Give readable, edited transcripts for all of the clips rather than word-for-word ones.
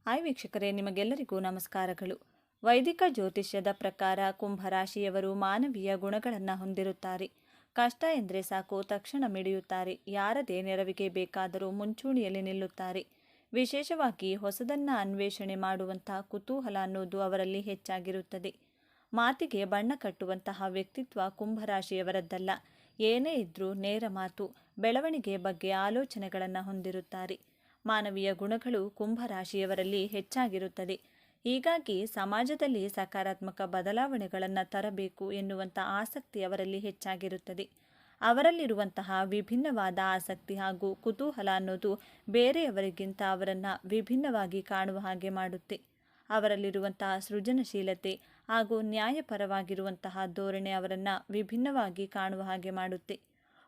Hi ವೀಕ್ಷಕರೇ, ನಿಮಗೆಲ್ಲರಿಗೂ ನಮಸ್ಕಾರಗಳು. ವೈದಿಕ ಜ್ಯೋತಿಷ್ಯದ ಪ್ರಕಾರ ಕುಂಭರಾಶಿಯವರು ಮಾನವೀಯ ಗುಣಗಳನ್ನು ಹೊಂದಿರುತ್ತಾರೆ. ಕಷ್ಟ ಎಂದರೆ ಸಾಕು ತಕ್ಷಣ ಮಿಡಿಯುತ್ತಾರೆ. ಯಾರದೇ ನೆರವಿಗೆ ಬೇಕಾದರೂ ಮುಂಚೂಣಿಯಲ್ಲಿ ನಿಲ್ಲುತ್ತಾರೆ. ವಿಶೇಷವಾಗಿ ಹೊಸದನ್ನು ಅನ್ವೇಷಣೆ ಮಾಡುವಂಥ ಕುತೂಹಲ ಅನ್ನೋದು ಅವರಲ್ಲಿ ಹೆಚ್ಚಾಗಿರುತ್ತದೆ. ಮಾತಿಗೆ ಬಣ್ಣ ಕಟ್ಟುವಂತಹ ವ್ಯಕ್ತಿತ್ವ ಕುಂಭರಾಶಿಯವರದ್ದಲ್ಲ. ಏನೇ ಇದ್ರೂ ನೇರ ಮಾತು, ಬೆಳವಣಿಗೆ ಬಗ್ಗೆ ಆಲೋಚನೆಗಳನ್ನು ಹೊಂದಿರುತ್ತಾರೆ. ಮಾನವೀಯ ಗುಣಗಳು ಕುಂಭರಾಶಿಯವರಲ್ಲಿ ಹೆಚ್ಚಾಗಿರುತ್ತದೆ. ಹೀಗಾಗಿ ಸಮಾಜದಲ್ಲಿ ಸಕಾರಾತ್ಮಕ ಬದಲಾವಣೆಗಳನ್ನು ತರಬೇಕು ಎನ್ನುವಂಥ ಆಸಕ್ತಿ ಅವರಲ್ಲಿ ಹೆಚ್ಚಾಗಿರುತ್ತದೆ. ಅವರಲ್ಲಿರುವಂತಹ ವಿಭಿನ್ನವಾದ ಆಸಕ್ತಿ ಹಾಗೂ ಕುತೂಹಲ ಅನ್ನೋದು ಬೇರೆಯವರಿಗಿಂತ ಅವರನ್ನು ವಿಭಿನ್ನವಾಗಿ ಕಾಣುವ ಹಾಗೆ ಮಾಡುತ್ತೆ. ಅವರಲ್ಲಿರುವಂತಹ ಸೃಜನಶೀಲತೆ ಹಾಗೂ ನ್ಯಾಯಪರವಾಗಿರುವಂತಹ ಧೋರಣೆ ಅವರನ್ನು ವಿಭಿನ್ನವಾಗಿ ಕಾಣುವ ಹಾಗೆ ಮಾಡುತ್ತೆ.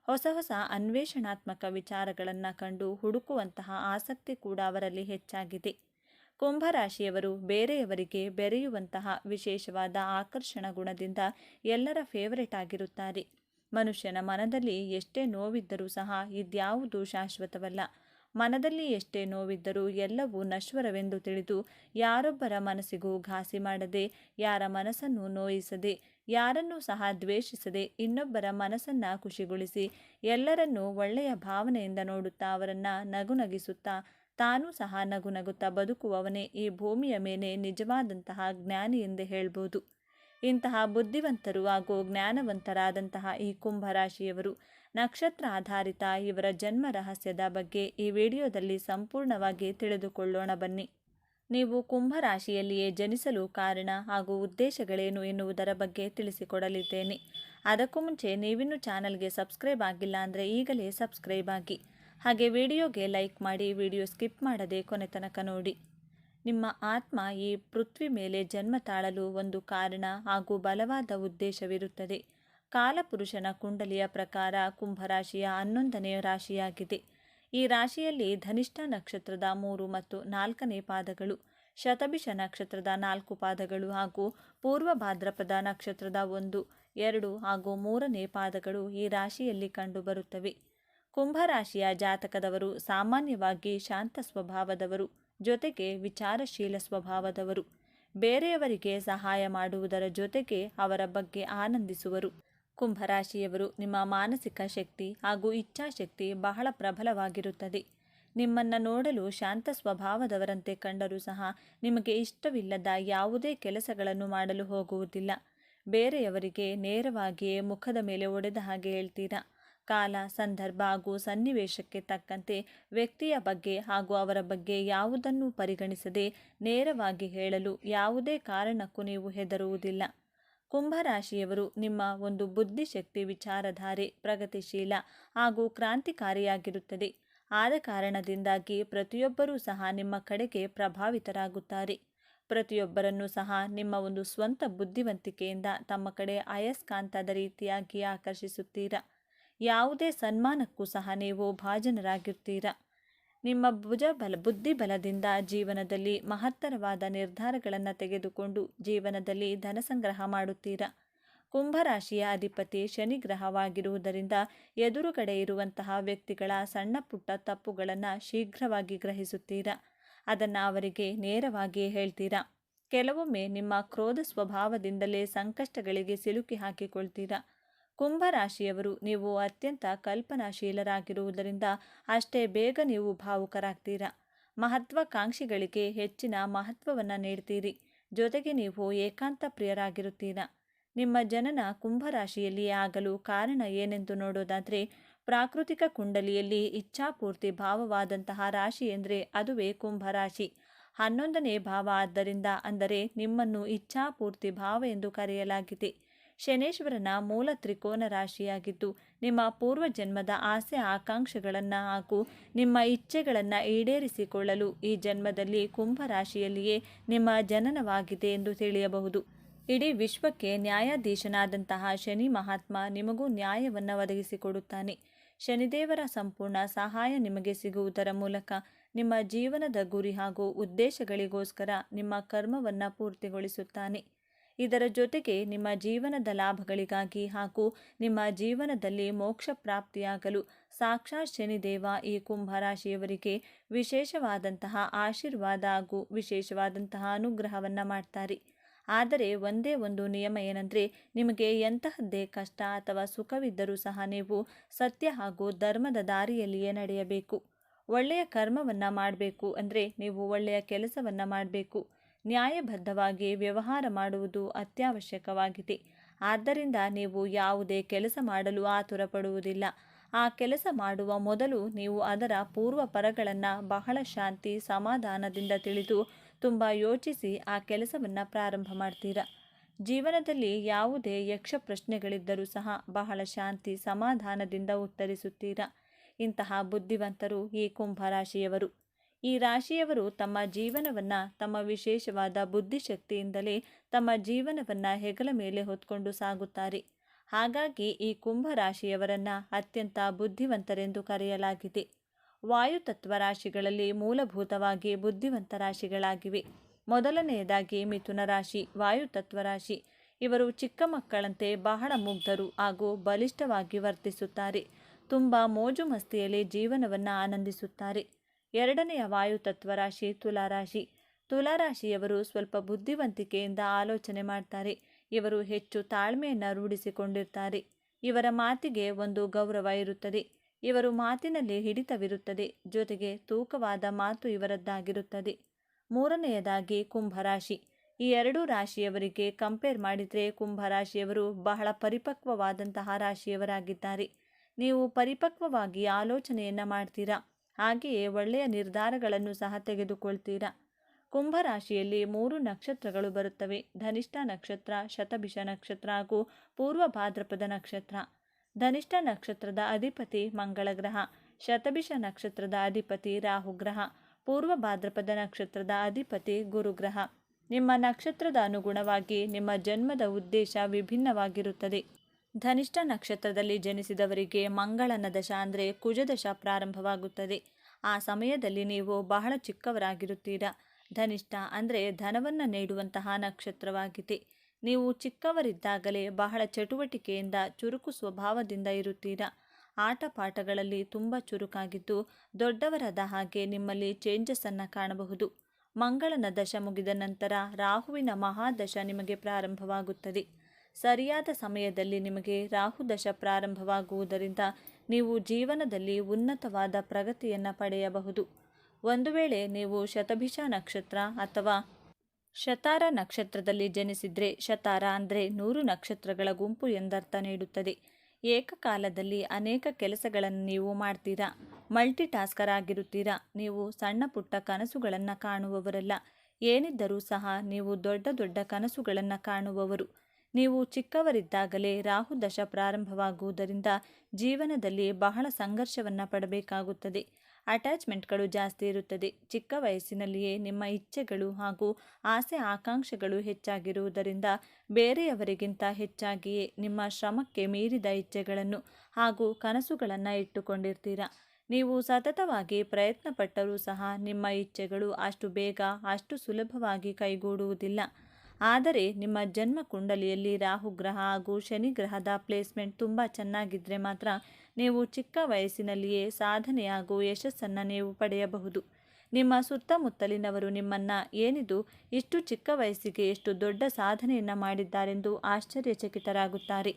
ಹೊಸ ಹೊಸ ಅನ್ವೇಷಣಾತ್ಮಕ ವಿಚಾರಗಳನ್ನು ಕಂಡು ಹುಡುಕುವಂತಹ ಆಸಕ್ತಿ ಕೂಡ ಅವರಲ್ಲಿ ಹೆಚ್ಚಾಗಿದೆ. ಕುಂಭರಾಶಿಯವರು ಬೇರೆಯವರಿಗೆ ಬೆರೆಯುವಂತಹ ವಿಶೇಷವಾದ ಆಕರ್ಷಣ ಗುಣದಿಂದ ಎಲ್ಲರ ಫೇವರೇಟ್ ಆಗಿರುತ್ತಾರೆ. ಮನುಷ್ಯನ ಮನದಲ್ಲಿ ಎಷ್ಟೇ ನೋವಿದ್ದರೂ ಸಹ ಇದ್ಯಾವುದೂ ಶಾಶ್ವತವಲ್ಲ. ಮನದಲ್ಲಿ ಎಷ್ಟೇ ನೋವಿದ್ದರೂ ಎಲ್ಲವೂ ನಶ್ವರವೆಂದು ತಿಳಿದು ಯಾರೊಬ್ಬರ ಮನಸ್ಸಿಗೂ ಘಾಸಿ ಮಾಡದೆ, ಯಾರ ಮನಸ್ಸನ್ನು ನೋಯಿಸದೆ, ಯಾರನ್ನೂ ಸಹ ದ್ವೇಷಿಸದೆ, ಇನ್ನೊಬ್ಬರ ಮನಸ್ಸನ್ನು ಖುಷಿಗೊಳಿಸಿ, ಎಲ್ಲರನ್ನೂ ಒಳ್ಳೆಯ ಭಾವನೆಯಿಂದ ನೋಡುತ್ತಾ ಅವರನ್ನು ನಗುನಗಿಸುತ್ತಾ ತಾನೂ ಸಹ ನಗುತ್ತಾ ಬದುಕುವವನೇ ಈ ಭೂಮಿಯ ಮೇಲೆ ನಿಜವಾದಂತಹ ಜ್ಞಾನಿ ಎಂದೇ ಹೇಳ್ಬೋದು. ಇಂತಹ ಬುದ್ಧಿವಂತರು ಹಾಗೂ ಜ್ಞಾನವಂತರಾದಂತಹ ಈ ಕುಂಭರಾಶಿಯವರು ನಕ್ಷತ್ರ ಆಧಾರಿತ ಇವರ ಜನ್ಮ ರಹಸ್ಯದ ಬಗ್ಗೆ ಈ ವಿಡಿಯೋದಲ್ಲಿ ಸಂಪೂರ್ಣವಾಗಿ ತಿಳಿದುಕೊಳ್ಳೋಣ ಬನ್ನಿ. ನೀವು ಕುಂಭರಾಶಿಯಲ್ಲಿಯೇ ಜನಿಸಲು ಕಾರಣ ಹಾಗೂ ಉದ್ದೇಶಗಳೇನು ಎನ್ನುವುದರ ಬಗ್ಗೆ ತಿಳಿಸಿಕೊಡಲಿದ್ದೇನೆ. ಅದಕ್ಕೂ ಮುಂಚೆ ನೀವಿನ್ನೂ ಚಾನಲ್ಗೆ ಸಬ್ಸ್ಕ್ರೈಬ್ ಆಗಿಲ್ಲ ಅಂದರೆ ಈಗಲೇ ಸಬ್ಸ್ಕ್ರೈಬ್ ಆಗಿ, ಹಾಗೆ ವಿಡಿಯೋಗೆ ಲೈಕ್ ಮಾಡಿ, ವಿಡಿಯೋ ಸ್ಕಿಪ್ ಮಾಡದೆ ಕೊನೆ ತನಕ ನೋಡಿ. ನಿಮ್ಮ ಆತ್ಮ ಈ ಪೃಥ್ವಿ ಮೇಲೆ ಜನ್ಮ ತಾಳಲು ಒಂದು ಕಾರಣ ಹಾಗೂ ಬಲವಾದ ಉದ್ದೇಶವಿರುತ್ತದೆ. ಕಾಲಪುರುಷನ ಕುಂಡಲಿಯ ಪ್ರಕಾರ ಕುಂಭರಾಶಿಯ 11ನೇ ರಾಶಿಯಾಗಿದೆ. ಈ ರಾಶಿಯಲ್ಲಿ ಧನಿಷ್ಠ ನಕ್ಷತ್ರದ 3 ಮತ್ತು 4ನೇ ಪಾದಗಳು, ಶತಭಿಷ ನಕ್ಷತ್ರದ 4 ಪಾದಗಳು ಹಾಗೂ ಪೂರ್ವ ಭಾದ್ರಪದ ನಕ್ಷತ್ರದ 1, 2 ಹಾಗೂ 3ನೇ ಪಾದಗಳು ಈ ರಾಶಿಯಲ್ಲಿ ಕಂಡುಬರುತ್ತವೆ. ಕುಂಭರಾಶಿಯ ಜಾತಕದವರು ಸಾಮಾನ್ಯವಾಗಿ ಶಾಂತ ಸ್ವಭಾವದವರು, ಜೊತೆಗೆ ವಿಚಾರಶೀಲ ಸ್ವಭಾವದವರು. ಬೇರೆಯವರಿಗೆ ಸಹಾಯ ಮಾಡುವುದರ ಜೊತೆಗೆ ಅವರ ಬಗ್ಗೆ ಆನಂದಿಸುವರು. ಕುಂಭರಾಶಿಯವರು ನಿಮ್ಮ ಮಾನಸಿಕ ಶಕ್ತಿ ಹಾಗೂ ಇಚ್ಛಾಶಕ್ತಿ ಬಹಳ ಪ್ರಬಲವಾಗಿರುತ್ತದೆ. ನಿಮ್ಮನ್ನು ನೋಡಲು ಶಾಂತ ಸ್ವಭಾವದವರಂತೆ ಕಂಡರೂ ಸಹ ನಿಮಗೆ ಇಷ್ಟವಿಲ್ಲದ ಯಾವುದೇ ಕೆಲಸಗಳನ್ನು ಮಾಡಲು ಹೋಗುವುದಿಲ್ಲ. ಬೇರೆಯವರಿಗೆ ನೇರವಾಗಿಯೇ ಮುಖದ ಮೇಲೆ ಒಡೆದ ಹಾಗೆ ಹೇಳ್ತೀರಾ. ಕಾಲ, ಸಂದರ್ಭ ಹಾಗೂ ಸನ್ನಿವೇಶಕ್ಕೆ ತಕ್ಕಂತೆ ವ್ಯಕ್ತಿಯ ಬಗ್ಗೆ ಹಾಗೂ ಅವರ ಬಗ್ಗೆ ಯಾವುದನ್ನೂ ಪರಿಗಣಿಸದೆ ನೇರವಾಗಿ ಹೇಳಲು ಯಾವುದೇ ಕಾರಣಕ್ಕೂ ನೀವು ಹೆದರುವುದಿಲ್ಲ. ಕುಂಭರಾಶಿಯವರು ನಿಮ್ಮ ಒಂದು ಬುದ್ಧಿಶಕ್ತಿ, ವಿಚಾರಧಾರೆ ಪ್ರಗತಿಶೀಲ ಹಾಗೂ ಕ್ರಾಂತಿಕಾರಿಯಾಗಿರುತ್ತದೆ. ಆದ ಕಾರಣದಿಂದಾಗಿ ಪ್ರತಿಯೊಬ್ಬರೂ ಸಹ ನಿಮ್ಮ ಕಡೆಗೆ ಪ್ರಭಾವಿತರಾಗುತ್ತಾರೆ. ಪ್ರತಿಯೊಬ್ಬರನ್ನೂ ಸಹ ನಿಮ್ಮ ಒಂದು ಸ್ವಂತ ಬುದ್ಧಿವಂತಿಕೆಯಿಂದ ತಮ್ಮ ಕಡೆ ಅಯಸ್ಕಾಂತದ ರೀತಿಯಾಗಿ ಆಕರ್ಷಿಸುತ್ತೀರಾ. ಯಾವುದೇ ಸನ್ಮಾನಕ್ಕೂ ಸಹ ನೀವು ಭಾಜನರಾಗಿರ್ತೀರಾ. ನಿಮ್ಮ ಬುದ್ಧಿಬಲದಿಂದ ಜೀವನದಲ್ಲಿ ಮಹತ್ತರವಾದ ನಿರ್ಧಾರಗಳನ್ನು ತೆಗೆದುಕೊಂಡು ಜೀವನದಲ್ಲಿ ಧನ ಸಂಗ್ರಹ ಮಾಡುತ್ತೀರಾ. ಕುಂಭರಾಶಿಯ ಅಧಿಪತಿ ಶನಿ ಗ್ರಹವಾಗಿರುವುದರಿಂದ ಎದುರುಗಡೆ ಇರುವಂತಹ ವ್ಯಕ್ತಿಗಳ ಸಣ್ಣ ಪುಟ್ಟ ತಪ್ಪುಗಳನ್ನು ಶೀಘ್ರವಾಗಿ ಗ್ರಹಿಸುತ್ತೀರಾ. ಅದನ್ನು ಅವರಿಗೆ ನೇರವಾಗಿಯೇ ಹೇಳ್ತೀರಾ. ಕೆಲವೊಮ್ಮೆ ನಿಮ್ಮ ಕ್ರೋಧ ಸ್ವಭಾವದಿಂದಲೇ ಸಂಕಷ್ಟಗಳಿಗೆ ಸಿಲುಕಿ ಹಾಕಿಕೊಳ್ತೀರಾ. ಕುಂಭರಾಶಿಯವರು ನೀವು ಅತ್ಯಂತ ಕಲ್ಪನಾಶೀಲರಾಗಿರುವುದರಿಂದ ಅಷ್ಟೇ ಬೇಗ ನೀವು ಭಾವುಕರಾಗ್ತೀರಾ. ಮಹತ್ವಾಕಾಂಕ್ಷಿಗಳಿಗೆ ಹೆಚ್ಚಿನ ಮಹತ್ವವನ್ನು ನೀಡ್ತೀರಿ. ಜೊತೆಗೆ ನೀವು ಏಕಾಂತ ಪ್ರಿಯರಾಗಿರುತ್ತೀರಾ. ನಿಮ್ಮ ಜನನ ಕುಂಭರಾಶಿಯಲ್ಲಿಯೇ ಆಗಲು ಕಾರಣ ಏನೆಂದು ನೋಡೋದಾದರೆ, ಪ್ರಾಕೃತಿಕ ಕುಂಡಲಿಯಲ್ಲಿ ಇಚ್ಛಾಪೂರ್ತಿ ಭಾವವಾದಂತಹ ರಾಶಿ ಎಂದರೆ ಅದುವೇ ಕುಂಭರಾಶಿ. 11ನೇ ಭಾವ ಆದ್ದರಿಂದ, ಅಂದರೆ ನಿಮ್ಮನ್ನು ಇಚ್ಛಾಪೂರ್ತಿ ಭಾವ ಎಂದು ಕರೆಯಲಾಗಿದೆ. ಶನೇಶ್ವರನ ಮೂಲ ತ್ರಿಕೋನ ರಾಶಿಯಾಗಿದ್ದು ನಿಮ್ಮ ಪೂರ್ವಜನ್ಮದ ಆಸೆ ಆಕಾಂಕ್ಷೆಗಳನ್ನು ಹಾಗೂ ನಿಮ್ಮ ಇಚ್ಛೆಗಳನ್ನು ಈಡೇರಿಸಿಕೊಳ್ಳಲು ಈ ಜನ್ಮದಲ್ಲಿ ಕುಂಭರಾಶಿಯಲ್ಲಿಯೇ ನಿಮ್ಮ ಜನನವಾಗಿದೆ ಎಂದು ತಿಳಿಯಬಹುದು. ಇಡೀ ವಿಶ್ವಕ್ಕೆ ನ್ಯಾಯಾಧೀಶನಾದಂತಹ ಶನಿ ಮಹಾತ್ಮ ನಿಮಗೂ ನ್ಯಾಯವನ್ನು ಒದಗಿಸಿಕೊಡುತ್ತಾನೆ. ಶನಿದೇವರ ಸಂಪೂರ್ಣ ಸಹಾಯ ನಿಮಗೆ ಸಿಗುವುದರ ಮೂಲಕ ನಿಮ್ಮ ಜೀವನದ ಗುರಿ ಹಾಗೂ ಉದ್ದೇಶಗಳಿಗೋಸ್ಕರ ನಿಮ್ಮ ಕರ್ಮವನ್ನು ಪೂರ್ತಿಗೊಳಿಸುತ್ತಾನೆ. ಇದರ ಜೊತೆಗೆ ನಿಮ್ಮ ಜೀವನದ ಲಾಭಗಳಿಗಾಗಿ ಹಾಗೂ ನಿಮ್ಮ ಜೀವನದಲ್ಲಿ ಮೋಕ್ಷ ಪ್ರಾಪ್ತಿಯಾಗಲು ಸಾಕ್ಷಾತ್ ಶನಿದೇವ ಈ ಕುಂಭರಾಶಿಯವರಿಗೆ ವಿಶೇಷವಾದಂತಹ ಆಶೀರ್ವಾದ ಹಾಗೂ ವಿಶೇಷವಾದಂತಹ ಅನುಗ್ರಹವನ್ನು ಮಾಡ್ತಾರೆ. ಆದರೆ ಒಂದೇ ಒಂದು ನಿಯಮ ಏನೆಂದರೆ, ನಿಮಗೆ ಎಂತಹದ್ದೇ ಕಷ್ಟ ಅಥವಾ ಸುಖವಿದ್ದರೂ ಸಹ ನೀವು ಸತ್ಯ ಹಾಗೂ ಧರ್ಮದ ದಾರಿಯಲ್ಲಿಯೇ ನಡೆಯಬೇಕು. ಒಳ್ಳೆಯ ಕರ್ಮವನ್ನು ಮಾಡಬೇಕು ಅಂದರೆ ನೀವು ಒಳ್ಳೆಯ ಕೆಲಸವನ್ನು ಮಾಡಬೇಕು. ನ್ಯಾಯಬದ್ಧವಾಗಿ ವ್ಯವಹಾರ ಮಾಡುವುದು ಅತ್ಯವಶ್ಯಕವಾಗಿದೆ. ಆದ್ದರಿಂದ ನೀವು ಯಾವುದೇ ಕೆಲಸ ಮಾಡಲು ಆತುರ ಪಡುವುದಿಲ್ಲ. ಆ ಕೆಲಸ ಮಾಡುವ ಮೊದಲು ನೀವು ಅದರ ಪೂರ್ವಪರಗಳನ್ನು ಬಹಳ ಶಾಂತಿ ಸಮಾಧಾನದಿಂದ ತಿಳಿದು ತುಂಬ ಯೋಚಿಸಿ ಆ ಕೆಲಸವನ್ನು ಪ್ರಾರಂಭ ಮಾಡ್ತೀರಾ. ಜೀವನದಲ್ಲಿ ಯಾವುದೇ ಯಕ್ಷ ಪ್ರಶ್ನೆಗಳಿದ್ದರೂ ಸಹ ಬಹಳ ಶಾಂತಿ ಸಮಾಧಾನದಿಂದ ಉತ್ತರಿಸುತ್ತೀರಾ. ಇಂತಹ ಬುದ್ಧಿವಂತರು ಈ ಕುಂಭರಾಶಿಯವರು. ಈ ರಾಶಿಯವರು ತಮ್ಮ ಜೀವನವನ್ನು ತಮ್ಮ ವಿಶೇಷವಾದ ಬುದ್ಧಿಶಕ್ತಿಯಿಂದಲೇ ತಮ್ಮ ಜೀವನವನ್ನು ಹೆಗಲ ಮೇಲೆ ಹೊತ್ಕೊಂಡು ಸಾಗುತ್ತಾರೆ. ಹಾಗಾಗಿ ಈ ಕುಂಭರಾಶಿಯವರನ್ನು ಅತ್ಯಂತ ಬುದ್ಧಿವಂತರೆಂದು ಕರೆಯಲಾಗಿದೆ. ವಾಯುತತ್ವ ರಾಶಿಗಳಲ್ಲಿ ಮೂಲಭೂತವಾಗಿ ಬುದ್ಧಿವಂತ ರಾಶಿಗಳಾಗಿವೆ. ಮೊದಲನೆಯದಾಗಿ ಮಿಥುನ ರಾಶಿ, ವಾಯುತತ್ವ ರಾಶಿ. ಇವರು ಚಿಕ್ಕ ಮಕ್ಕಳಂತೆ ಬಹಳ ಮುಗ್ಧರು ಹಾಗೂ ಬಲಿಷ್ಠವಾಗಿ ವರ್ತಿಸುತ್ತಾರೆ. ತುಂಬ ಮೋಜು ಮಸ್ತಿಯಲ್ಲಿ ಜೀವನವನ್ನು ಆನಂದಿಸುತ್ತಾರೆ. ಎರಡನೆಯ ವಾಯುತತ್ವ ರಾಶಿ ತುಲಾರಾಶಿ. ತುಲಾರಾಶಿಯವರು ಸ್ವಲ್ಪ ಬುದ್ಧಿವಂತಿಕೆಯಿಂದ ಆಲೋಚನೆ ಮಾಡ್ತಾರೆ. ಇವರು ಹೆಚ್ಚು ತಾಳ್ಮೆಯನ್ನು ರೂಢಿಸಿಕೊಂಡಿರ್ತಾರೆ. ಇವರ ಮಾತಿಗೆ ಒಂದು ಗೌರವ ಇರುತ್ತದೆ. ಇವರು ಮಾತಿನಲ್ಲಿ ಹಿಡಿತವಿರುತ್ತದೆ. ಜೊತೆಗೆ ತೂಕವಾದ ಮಾತು ಇವರದ್ದಾಗಿರುತ್ತದೆ. ಮೂರನೆಯದಾಗಿ ಕುಂಭರಾಶಿ. ಈ ಎರಡೂ ರಾಶಿಯವರಿಗೆ ಕಂಪೇರ್ ಮಾಡಿದರೆ ಕುಂಭರಾಶಿಯವರು ಬಹಳ ಪರಿಪಕ್ವವಾದಂತಹ ರಾಶಿಯವರಾಗಿದ್ದಾರೆ. ನೀವು ಪರಿಪಕ್ವವಾಗಿ ಆಲೋಚನೆಯನ್ನು ಮಾಡ್ತೀರಾ. ಹಾಗೆಯೇ ಒಳ್ಳೆಯ ನಿರ್ಧಾರಗಳನ್ನು ಸಹ ತೆಗೆದುಕೊಳ್ತೀರಾ. ಕುಂಭರಾಶಿಯಲ್ಲಿ 3 ನಕ್ಷತ್ರಗಳು ಬರುತ್ತವೆ: ಧನಿಷ್ಠ ನಕ್ಷತ್ರ, ಶತಭಿಷ ನಕ್ಷತ್ರ ಹಾಗೂ ಪೂರ್ವ ಭಾದ್ರಪದ ನಕ್ಷತ್ರ. ಧನಿಷ್ಠ ನಕ್ಷತ್ರದ ಅಧಿಪತಿ ಮಂಗಳ ಗ್ರಹ, ಶತಭಿಷ ನಕ್ಷತ್ರದ ಅಧಿಪತಿ ರಾಹುಗ್ರಹ, ಪೂರ್ವ ಭಾದ್ರಪದ ನಕ್ಷತ್ರದ ಅಧಿಪತಿ ಗುರುಗ್ರಹ. ನಿಮ್ಮ ನಕ್ಷತ್ರದ ಅನುಗುಣವಾಗಿ ನಿಮ್ಮ ಜನ್ಮದ ಉದ್ದೇಶ ವಿಭಿನ್ನವಾಗಿರುತ್ತದೆ. ಧನಿಷ್ಠ ನಕ್ಷತ್ರದಲ್ಲಿ ಜನಿಸಿದವರಿಗೆ ಮಂಗಳನ ದಶ ಅಂದರೆ ಕುಜದಶ ಪ್ರಾರಂಭವಾಗುತ್ತದೆ. ಆ ಸಮಯದಲ್ಲಿ ನೀವು ಬಹಳ ಚಿಕ್ಕವರಾಗಿರುತ್ತೀರಾ. ಧನಿಷ್ಠ ಅಂದರೆ ಧನವನ್ನು ನೀಡುವಂತಹ ನಕ್ಷತ್ರವಾಗಿದೆ. ನೀವು ಚಿಕ್ಕವರಿದ್ದಾಗಲೇ ಬಹಳ ಚಟುವಟಿಕೆಯಿಂದ ಚುರುಕು ಸ್ವಭಾವದಿಂದ ಇರುತ್ತೀರಾ. ಆಟ ಪಾಠಗಳಲ್ಲಿ ತುಂಬ ಚುರುಕಾಗಿದ್ದು ದೊಡ್ಡವರಾದ ಹಾಗೆ ನಿಮ್ಮಲ್ಲಿ ಚೇಂಜಸ್ಸನ್ನು ಕಾಣಬಹುದು. ಮಂಗಳನ ದಶ ಮುಗಿದ ನಂತರ ರಾಹುವಿನ ಮಹಾದಶ ನಿಮಗೆ ಪ್ರಾರಂಭವಾಗುತ್ತದೆ. ಸರಿಯಾದ ಸಮಯದಲ್ಲಿ ನಿಮಗೆ ರಾಹುದಶ ಪ್ರಾರಂಭವಾಗುವುದರಿಂದ ನೀವು ಜೀವನದಲ್ಲಿ ಉನ್ನತವಾದ ಪ್ರಗತಿಯನ್ನು ಪಡೆಯಬಹುದು. ಒಂದು ವೇಳೆ ನೀವು ಶತಭಿಷ ನಕ್ಷತ್ರ ಅಥವಾ ಶತಾರ ನಕ್ಷತ್ರದಲ್ಲಿ ಜನಿಸಿದರೆ, ಶತಾರ ಅಂದರೆ 100 ನಕ್ಷತ್ರಗಳ ಗುಂಪು ಎಂದರ್ಥ ನೀಡುತ್ತದೆ. ಏಕಕಾಲದಲ್ಲಿ ಅನೇಕ ಕೆಲಸಗಳನ್ನು ನೀವು ಮಾಡ್ತೀರಾ. ಮಲ್ಟಿ ಟಾಸ್ಕರ್ ಆಗಿರುತ್ತೀರಾ. ನೀವು ಸಣ್ಣ ಪುಟ್ಟ ಕನಸುಗಳನ್ನು ಕಾಣುವವರಲ್ಲ. ಏನಿದ್ದರೂ ಸಹ ನೀವು ದೊಡ್ಡ ದೊಡ್ಡ ಕನಸುಗಳನ್ನು ಕಾಣುವವರು. ನೀವು ಚಿಕ್ಕವರಿದ್ದಾಗಲೇ ರಾಹು ದಶ ಪ್ರಾರಂಭವಾಗುವುದರಿಂದ ಜೀವನದಲ್ಲಿ ಬಹಳ ಸಂಘರ್ಷವನ್ನು ಪಡಬೇಕಾಗುತ್ತದೆ. ಅಟ್ಯಾಚ್ಮೆಂಟ್ಗಳು ಜಾಸ್ತಿ ಇರುತ್ತದೆ. ಚಿಕ್ಕ ವಯಸ್ಸಿನಲ್ಲಿಯೇ ನಿಮ್ಮ ಇಚ್ಛೆಗಳು ಹಾಗೂ ಆಸೆ ಆಕಾಂಕ್ಷೆಗಳು ಹೆಚ್ಚಾಗಿರುವುದರಿಂದ ಬೇರೆಯವರಿಗಿಂತ ಹೆಚ್ಚಾಗಿಯೇ ನಿಮ್ಮ ಶ್ರಮಕ್ಕೆ ಮೀರಿದ ಇಚ್ಛೆಗಳನ್ನು ಹಾಗೂ ಕನಸುಗಳನ್ನು ಇಟ್ಟುಕೊಂಡಿರ್ತೀರ. ನೀವು ಸತತವಾಗಿ ಪ್ರಯತ್ನ ಪಟ್ಟರೂ ಸಹ ನಿಮ್ಮ ಇಚ್ಛೆಗಳು ಅಷ್ಟು ಬೇಗ ಅಷ್ಟು ಸುಲಭವಾಗಿ ಕೈಗೂಡುವುದಿಲ್ಲ. ಆದರೆ ನಿಮ್ಮ ಜನ್ಮ ಕುಂಡಲಿಯಲ್ಲಿ ರಾಹುಗ್ರಹ ಹಾಗೂ ಶನಿ ಗ್ರಹದ ಪ್ಲೇಸ್ಮೆಂಟ್ ತುಂಬ ಚೆನ್ನಾಗಿದ್ದರೆ ಮಾತ್ರ ನೀವು ಚಿಕ್ಕ ವಯಸ್ಸಿನಲ್ಲಿಯೇ ಸಾಧನೆ ಹಾಗೂ ಯಶಸ್ಸನ್ನು ನೀವು ಪಡೆಯಬಹುದು. ನಿಮ್ಮ ಸುತ್ತಮುತ್ತಲಿನವರು ನಿಮ್ಮನ್ನು ಏನಿದು ಇಷ್ಟು ಚಿಕ್ಕ ವಯಸ್ಸಿಗೆ ಎಷ್ಟು ದೊಡ್ಡ ಸಾಧನೆಯನ್ನು ಮಾಡಿದ್ದಾರೆಂದು ಆಶ್ಚರ್ಯಚಕಿತರಾಗುತ್ತಾರೆ.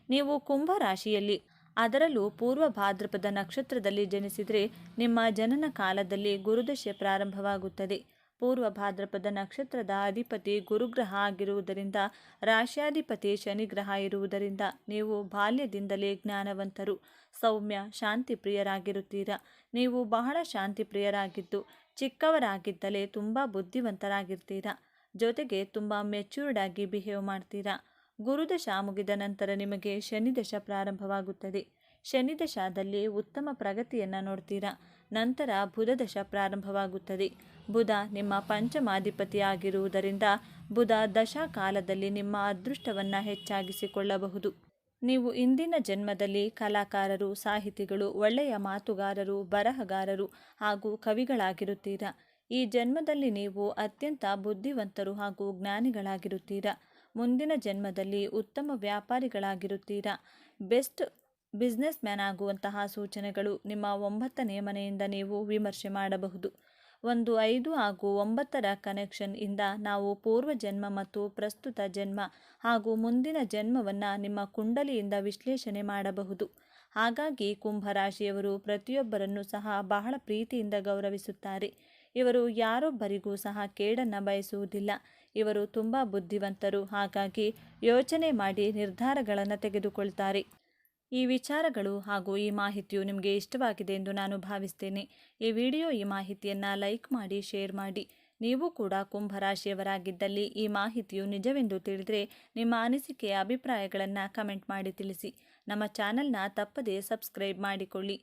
ನೀವು ಕುಂಭ ರಾಶಿಯಲ್ಲಿ ಅದರಲ್ಲೂ ಪೂರ್ವ ಭಾದ್ರಪದ ನಕ್ಷತ್ರದಲ್ಲಿ ಜನಿಸಿದರೆ ನಿಮ್ಮ ಜನನ ಕಾಲದಲ್ಲಿ ಗುರುದಶೆ ಪ್ರಾರಂಭವಾಗುತ್ತದೆ. ಪೂರ್ವ ಭಾದ್ರಪದ ನಕ್ಷತ್ರದ ಅಧಿಪತಿ ಗುರುಗ್ರಹ ಆಗಿರುವುದರಿಂದ ರಾಶ್ಯಾಧಿಪತಿ ಶನಿಗ್ರಹ ಇರುವುದರಿಂದ ನೀವು ಬಾಲ್ಯದಿಂದಲೇ ಜ್ಞಾನವಂತರು, ಸೌಮ್ಯ, ಶಾಂತಿ ಪ್ರಿಯರಾಗಿರುತ್ತೀರಾ. ನೀವು ಬಹಳ ಶಾಂತಿ ಪ್ರಿಯರಾಗಿದ್ದು ಚಿಕ್ಕವರಾಗಿದ್ದಲೇ ತುಂಬ ಬುದ್ಧಿವಂತರಾಗಿರ್ತೀರಾ. ಜೊತೆಗೆ ತುಂಬ ಮೆಚ್ಯೂರ್ಡ್ ಆಗಿ ಬಿಹೇವ್ ಮಾಡ್ತೀರಾ. ಗುರುದಶ ಮುಗಿದ ನಂತರ ನಿಮಗೆ ಶನಿದಶ ಪ್ರಾರಂಭವಾಗುತ್ತದೆ. ಶನಿದಶಾದಲ್ಲಿ ಉತ್ತಮ ಪ್ರಗತಿಯನ್ನು ನೋಡ್ತೀರಾ. ನಂತರ ಬುಧದಶ ಪ್ರಾರಂಭವಾಗುತ್ತದೆ. ಬುಧ ನಿಮ್ಮ ಪಂಚಮಾಧಿಪತಿ ಆಗಿರುವುದರಿಂದ ಬುಧ ದಶಾ ಕಾಲದಲ್ಲಿ ನಿಮ್ಮ ಅದೃಷ್ಟವನ್ನು ಹೆಚ್ಚಾಗಿಸಿಕೊಳ್ಳಬಹುದು. ನೀವು ಇಂದಿನ ಜನ್ಮದಲ್ಲಿ ಕಲಾಕಾರರು, ಸಾಹಿತಿಗಳು, ಒಳ್ಳೆಯ ಮಾತುಗಾರರು, ಬರಹಗಾರರು ಹಾಗೂ ಕವಿಗಳಾಗಿರುತ್ತೀರಾ. ಈ ಜನ್ಮದಲ್ಲಿ ನೀವು ಅತ್ಯಂತ ಬುದ್ಧಿವಂತರು ಹಾಗೂ ಜ್ಞಾನಿಗಳಾಗಿರುತ್ತೀರಾ. ಮುಂದಿನ ಜನ್ಮದಲ್ಲಿ ಉತ್ತಮ ವ್ಯಾಪಾರಿಗಳಾಗಿರುತ್ತೀರಾ. ಬೆಸ್ಟ್ ಬಿಸ್ನೆಸ್ ಮ್ಯಾನ್ ಆಗುವಂತಹ ಸೂಚನೆಗಳು. ನಿಮ್ಮ 9ನೇ ಮನೆಯಿಂದ ನೀವು ವಿಮರ್ಶೆ ಮಾಡಬಹುದು. 1, 5 ಹಾಗೂ 9ರ ಕನೆಕ್ಷನ್ ಇಂದ ನಾವು ಪೂರ್ವ ಜನ್ಮ ಮತ್ತು ಪ್ರಸ್ತುತ ಜನ್ಮ ಹಾಗೂ ಮುಂದಿನ ಜನ್ಮವನ್ನು ನಿಮ್ಮ ಕುಂಡಲಿಯಿಂದ ವಿಶ್ಲೇಷಣೆ ಮಾಡಬಹುದು. ಹಾಗಾಗಿ ಕುಂಭರಾಶಿಯವರು ಪ್ರತಿಯೊಬ್ಬರನ್ನು ಸಹ ಬಹಳ ಪ್ರೀತಿಯಿಂದ ಗೌರವಿಸುತ್ತಾರೆ. ಇವರು ಯಾರೊಬ್ಬರಿಗೂ ಸಹ ಕೇಡನ್ನು ಬಯಸುವುದಿಲ್ಲ. ಇವರು ತುಂಬ ಬುದ್ಧಿವಂತರು. ಹಾಗಾಗಿ ಯೋಚನೆ ಮಾಡಿ ನಿರ್ಧಾರಗಳನ್ನು ತೆಗೆದುಕೊಳ್ತಾರೆ. ಈ ವಿಚಾರಗಳು ಹಾಗೂ ಈ ಮಾಹಿತಿಯು ನಿಮಗೆ ಇಷ್ಟವಾಗಿದೆ ಎಂದು ನಾನು ಭಾವಿಸ್ತೇನೆ. ಈ ಮಾಹಿತಿಯನ್ನು ಲೈಕ್ ಮಾಡಿ, ಶೇರ್ ಮಾಡಿ. ನೀವು ಕೂಡ ಕುಂಭರಾಶಿಯವರಾಗಿದ್ದಲ್ಲಿ ಈ ಮಾಹಿತಿಯು ನಿಜವೆಂದು ತಿಳಿದರೆ ನಿಮ್ಮ ಅನಿಸಿಕೆಯ ಅಭಿಪ್ರಾಯಗಳನ್ನು ಕಮೆಂಟ್ ಮಾಡಿ ತಿಳಿಸಿ. ನಮ್ಮ ಚಾನೆಲ್ನ ತಪ್ಪದೇ ಸಬ್ಸ್ಕ್ರೈಬ್ ಮಾಡಿಕೊಳ್ಳಿ.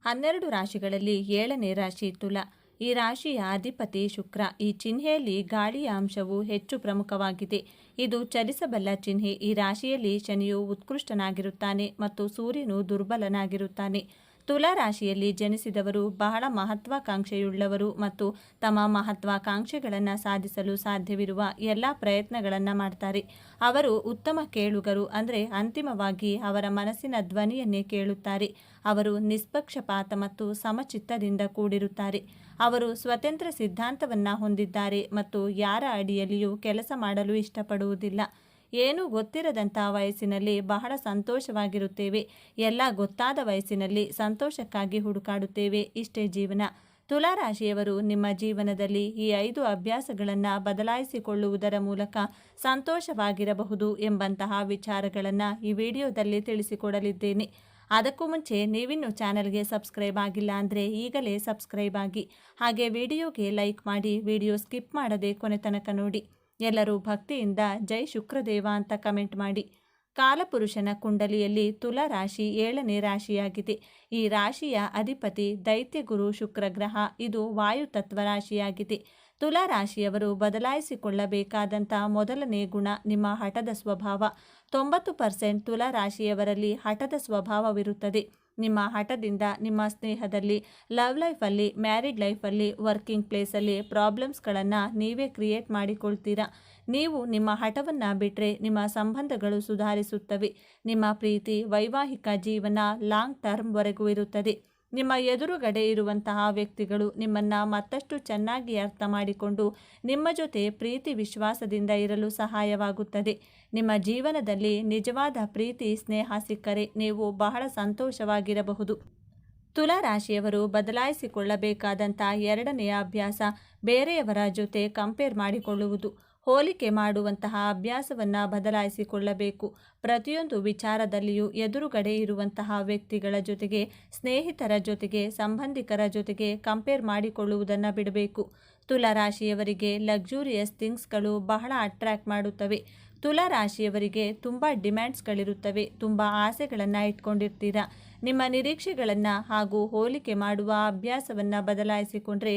12 ರಾಶಿಗಳಲ್ಲಿ 7ನೇ ರಾಶಿ ತುಲಾ. ಈ ರಾಶಿಯ ಅಧಿಪತಿ ಶುಕ್ರ. ಈ ಚಿಹ್ನೆಯಲ್ಲಿ ಗಾಳಿಯ ಅಂಶವು ಹೆಚ್ಚು ಪ್ರಮುಖವಾಗಿದೆ. ಇದು ಚಲಿಸಬಲ್ಲ ಚಿಹ್ನೆ. ಈ ರಾಶಿಯಲ್ಲಿ ಶನಿಯು ಉತ್ಕೃಷ್ಟನಾಗಿರುತ್ತಾನೆ ಮತ್ತು ಸೂರ್ಯನು ದುರ್ಬಲನಾಗಿರುತ್ತಾನೆ. ತುಲಾ ರಾಶಿಯಲ್ಲಿ ಜನಿಸಿದವರು ಬಹಳ ಮಹತ್ವಾಕಾಂಕ್ಷೆಯುಳ್ಳವರು ಮತ್ತು ತಮ್ಮ ಮಹತ್ವಾಕಾಂಕ್ಷೆಗಳನ್ನು ಸಾಧಿಸಲು ಸಾಧ್ಯವಿರುವ ಎಲ್ಲ ಪ್ರಯತ್ನಗಳನ್ನು ಮಾಡ್ತಾರೆ. ಅವರು ಉತ್ತಮ ಕೇಳುಗರು. ಅಂದರೆ ಅಂತಿಮವಾಗಿ ಅವರ ಮನಸ್ಸಿನ ಧ್ವನಿಯನ್ನೇ ಕೇಳುತ್ತಾರೆ. ಅವರು ನಿಷ್ಪಕ್ಷಪಾತ ಮತ್ತು ಸಮಚಿತ್ತದಿಂದ ಕೂಡಿರುತ್ತಾರೆ. ಅವರು ಸ್ವತಂತ್ರ ಸಿದ್ಧಾಂತವನ್ನು ಹೊಂದಿದ್ದಾರೆ ಮತ್ತು ಯಾರ ಅಡಿಯಲ್ಲಿಯೂ ಕೆಲಸ ಮಾಡಲು ಇಷ್ಟಪಡುವುದಿಲ್ಲ. ಏನೂ ಗೊತ್ತಿರದಂಥ ವಯಸ್ಸಿನಲ್ಲಿ ಬಹಳ ಸಂತೋಷವಾಗಿರುತ್ತೇವೆ. ಎಲ್ಲ ಗೊತ್ತಾದ ವಯಸ್ಸಿನಲ್ಲಿ ಸಂತೋಷಕ್ಕಾಗಿ ಹುಡುಕಾಡುತ್ತೇವೆ. ಇಷ್ಟೇ ಜೀವನ. ತುಲಾ ರಾಶಿಯವರು ನಿಮ್ಮ ಜೀವನದಲ್ಲಿ ಈ 5 ಅಭ್ಯಾಸಗಳನ್ನು ಬದಲಾಯಿಸಿಕೊಳ್ಳುವುದರ ಮೂಲಕ ಸಂತೋಷವಾಗಿರಬಹುದು ಎಂಬಂತಹ ವಿಚಾರಗಳನ್ನು ಈ ವಿಡಿಯೋದಲ್ಲಿ ತಿಳಿಸಿಕೊಡಲಿದ್ದೇನೆ. ಅದಕ್ಕೂ ಮುಂಚೆ ನೀವಿನ್ನೂ ಚಾನಲ್ಗೆ ಸಬ್ಸ್ಕ್ರೈಬ್ ಆಗಿಲ್ಲ ಅಂದರೆ ಈಗಲೇ ಸಬ್ಸ್ಕ್ರೈಬ್ ಆಗಿ. ಹಾಗೆ ವಿಡಿಯೋಗೆ ಲೈಕ್ ಮಾಡಿ. ವಿಡಿಯೋ ಸ್ಕಿಪ್ ಮಾಡದೆ ಕೊನೆ ತನಕ ನೋಡಿ. ಎಲ್ಲರೂ ಭಕ್ತಿಯಿಂದ ಜೈ ಶುಕ್ರದೇವ ಅಂತ ಕಮೆಂಟ್ ಮಾಡಿ. ಕಾಲಪುರುಷನ ಕುಂಡಲಿಯಲ್ಲಿ ತುಲಾ ರಾಶಿ 7ನೇ ರಾಶಿಯಾಗಿದೆ. ಈ ರಾಶಿಯ ಅಧಿಪತಿ ದೈತ್ಯಗುರು ಶುಕ್ರ ಗ್ರಹ. ಇದು ವಾಯುತತ್ವ ರಾಶಿಯಾಗಿದೆ. ತುಲಾ ರಾಶಿಯವರು ಬದಲಾಯಿಸಿಕೊಳ್ಳಬೇಕಾದಂಥ ಮೊದಲನೇ ಗುಣ ನಿಮ್ಮ ಹಠದ ಸ್ವಭಾವ. 90% ತುಲಾ ರಾಶಿಯವರಲ್ಲಿ ಹಠದ ಸ್ವಭಾವವಿರುತ್ತದೆ. ನಿಮ್ಮ ಹಠದಿಂದ ನಿಮ್ಮ ಸ್ನೇಹದಲ್ಲಿ, ಲವ್ ಲೈಫಲ್ಲಿ, ಮ್ಯಾರಿಡ್ ಲೈಫಲ್ಲಿ, ವರ್ಕಿಂಗ್ ಪ್ಲೇಸಲ್ಲಿ ಪ್ರಾಬ್ಲಮ್ಸ್ಗಳನ್ನು ನೀವೇ ಕ್ರಿಯೇಟ್ ಮಾಡಿಕೊಳ್ತೀರಾ. ನೀವು ನಿಮ್ಮ ಹಠವನ್ನು ಬಿಟ್ಟರೆ ನಿಮ್ಮ ಸಂಬಂಧಗಳು ಸುಧಾರಿಸುತ್ತವೆ. ನಿಮ್ಮ ಪ್ರೀತಿ, ವೈವಾಹಿಕ ಜೀವನ ಲಾಂಗ್ ಟರ್ಮ್ವರೆಗೂ ಇರುತ್ತದೆ. ನಿಮ್ಮ ಎದುರುಗಡೆ ಇರುವಂತಹ ವ್ಯಕ್ತಿಗಳು ನಿಮ್ಮನ್ನು ಮತ್ತಷ್ಟು ಚೆನ್ನಾಗಿ ಅರ್ಥ ಮಾಡಿಕೊಂಡು ನಿಮ್ಮ ಜೊತೆ ಪ್ರೀತಿ ವಿಶ್ವಾಸದಿಂದ ಇರಲು ಸಹಾಯವಾಗುತ್ತದೆ. ನಿಮ್ಮ ಜೀವನದಲ್ಲಿ ನಿಜವಾದ ಪ್ರೀತಿ ಸ್ನೇಹ ಸಿಕ್ಕರೆ ನೀವು ಬಹಳ ಸಂತೋಷವಾಗಿರಬಹುದು. ತುಲಾ ರಾಶಿಯವರು ಬದಲಾಯಿಸಿಕೊಳ್ಳಬೇಕಾದಂಥ 2ನೆಯ ಅಭ್ಯಾಸ ಬೇರೆಯವರ ಜೊತೆ ಕಂಪೇರ್ ಮಾಡಿಕೊಳ್ಳುವುದು. ಹೋಲಿಕೆ ಮಾಡುವಂತಹ ಅಭ್ಯಾಸವನ್ನು ಬದಲಾಯಿಸಿಕೊಳ್ಳಬೇಕು. ಪ್ರತಿಯೊಂದು ವಿಚಾರದಲ್ಲಿಯೂ ಎದುರುಗಡೆ ಇರುವಂತಹ ವ್ಯಕ್ತಿಗಳ ಜೊತೆಗೆ, ಸ್ನೇಹಿತರ ಜೊತೆಗೆ, ಸಂಬಂಧಿಕರ ಜೊತೆಗೆ ಕಂಪೇರ್ ಮಾಡಿಕೊಳ್ಳುವುದನ್ನು ಬಿಡಬೇಕು. ತುಲಾ ರಾಶಿಯವರಿಗೆ ಲಕ್ಸುರಿಯಸ್ ಥಿಂಗ್ಸ್ಗಳು ಬಹಳ ಅಟ್ರ್ಯಾಕ್ಟ್ ಮಾಡುತ್ತವೆ. ತುಲಾ ರಾಶಿಯವರಿಗೆ ತುಂಬ ಡಿಮ್ಯಾಂಡ್ಸ್ಗಳಿರುತ್ತವೆ. ತುಂಬ ಆಸೆಗಳನ್ನು ಇಟ್ಕೊಂಡಿರ್ತೀರಾ. ನಿಮ್ಮ ನಿರೀಕ್ಷೆಗಳನ್ನು ಹಾಗೂ ಹೋಲಿಕೆ ಮಾಡುವ ಅಭ್ಯಾಸವನ್ನು ಬದಲಾಯಿಸಿಕೊಂಡ್ರೆ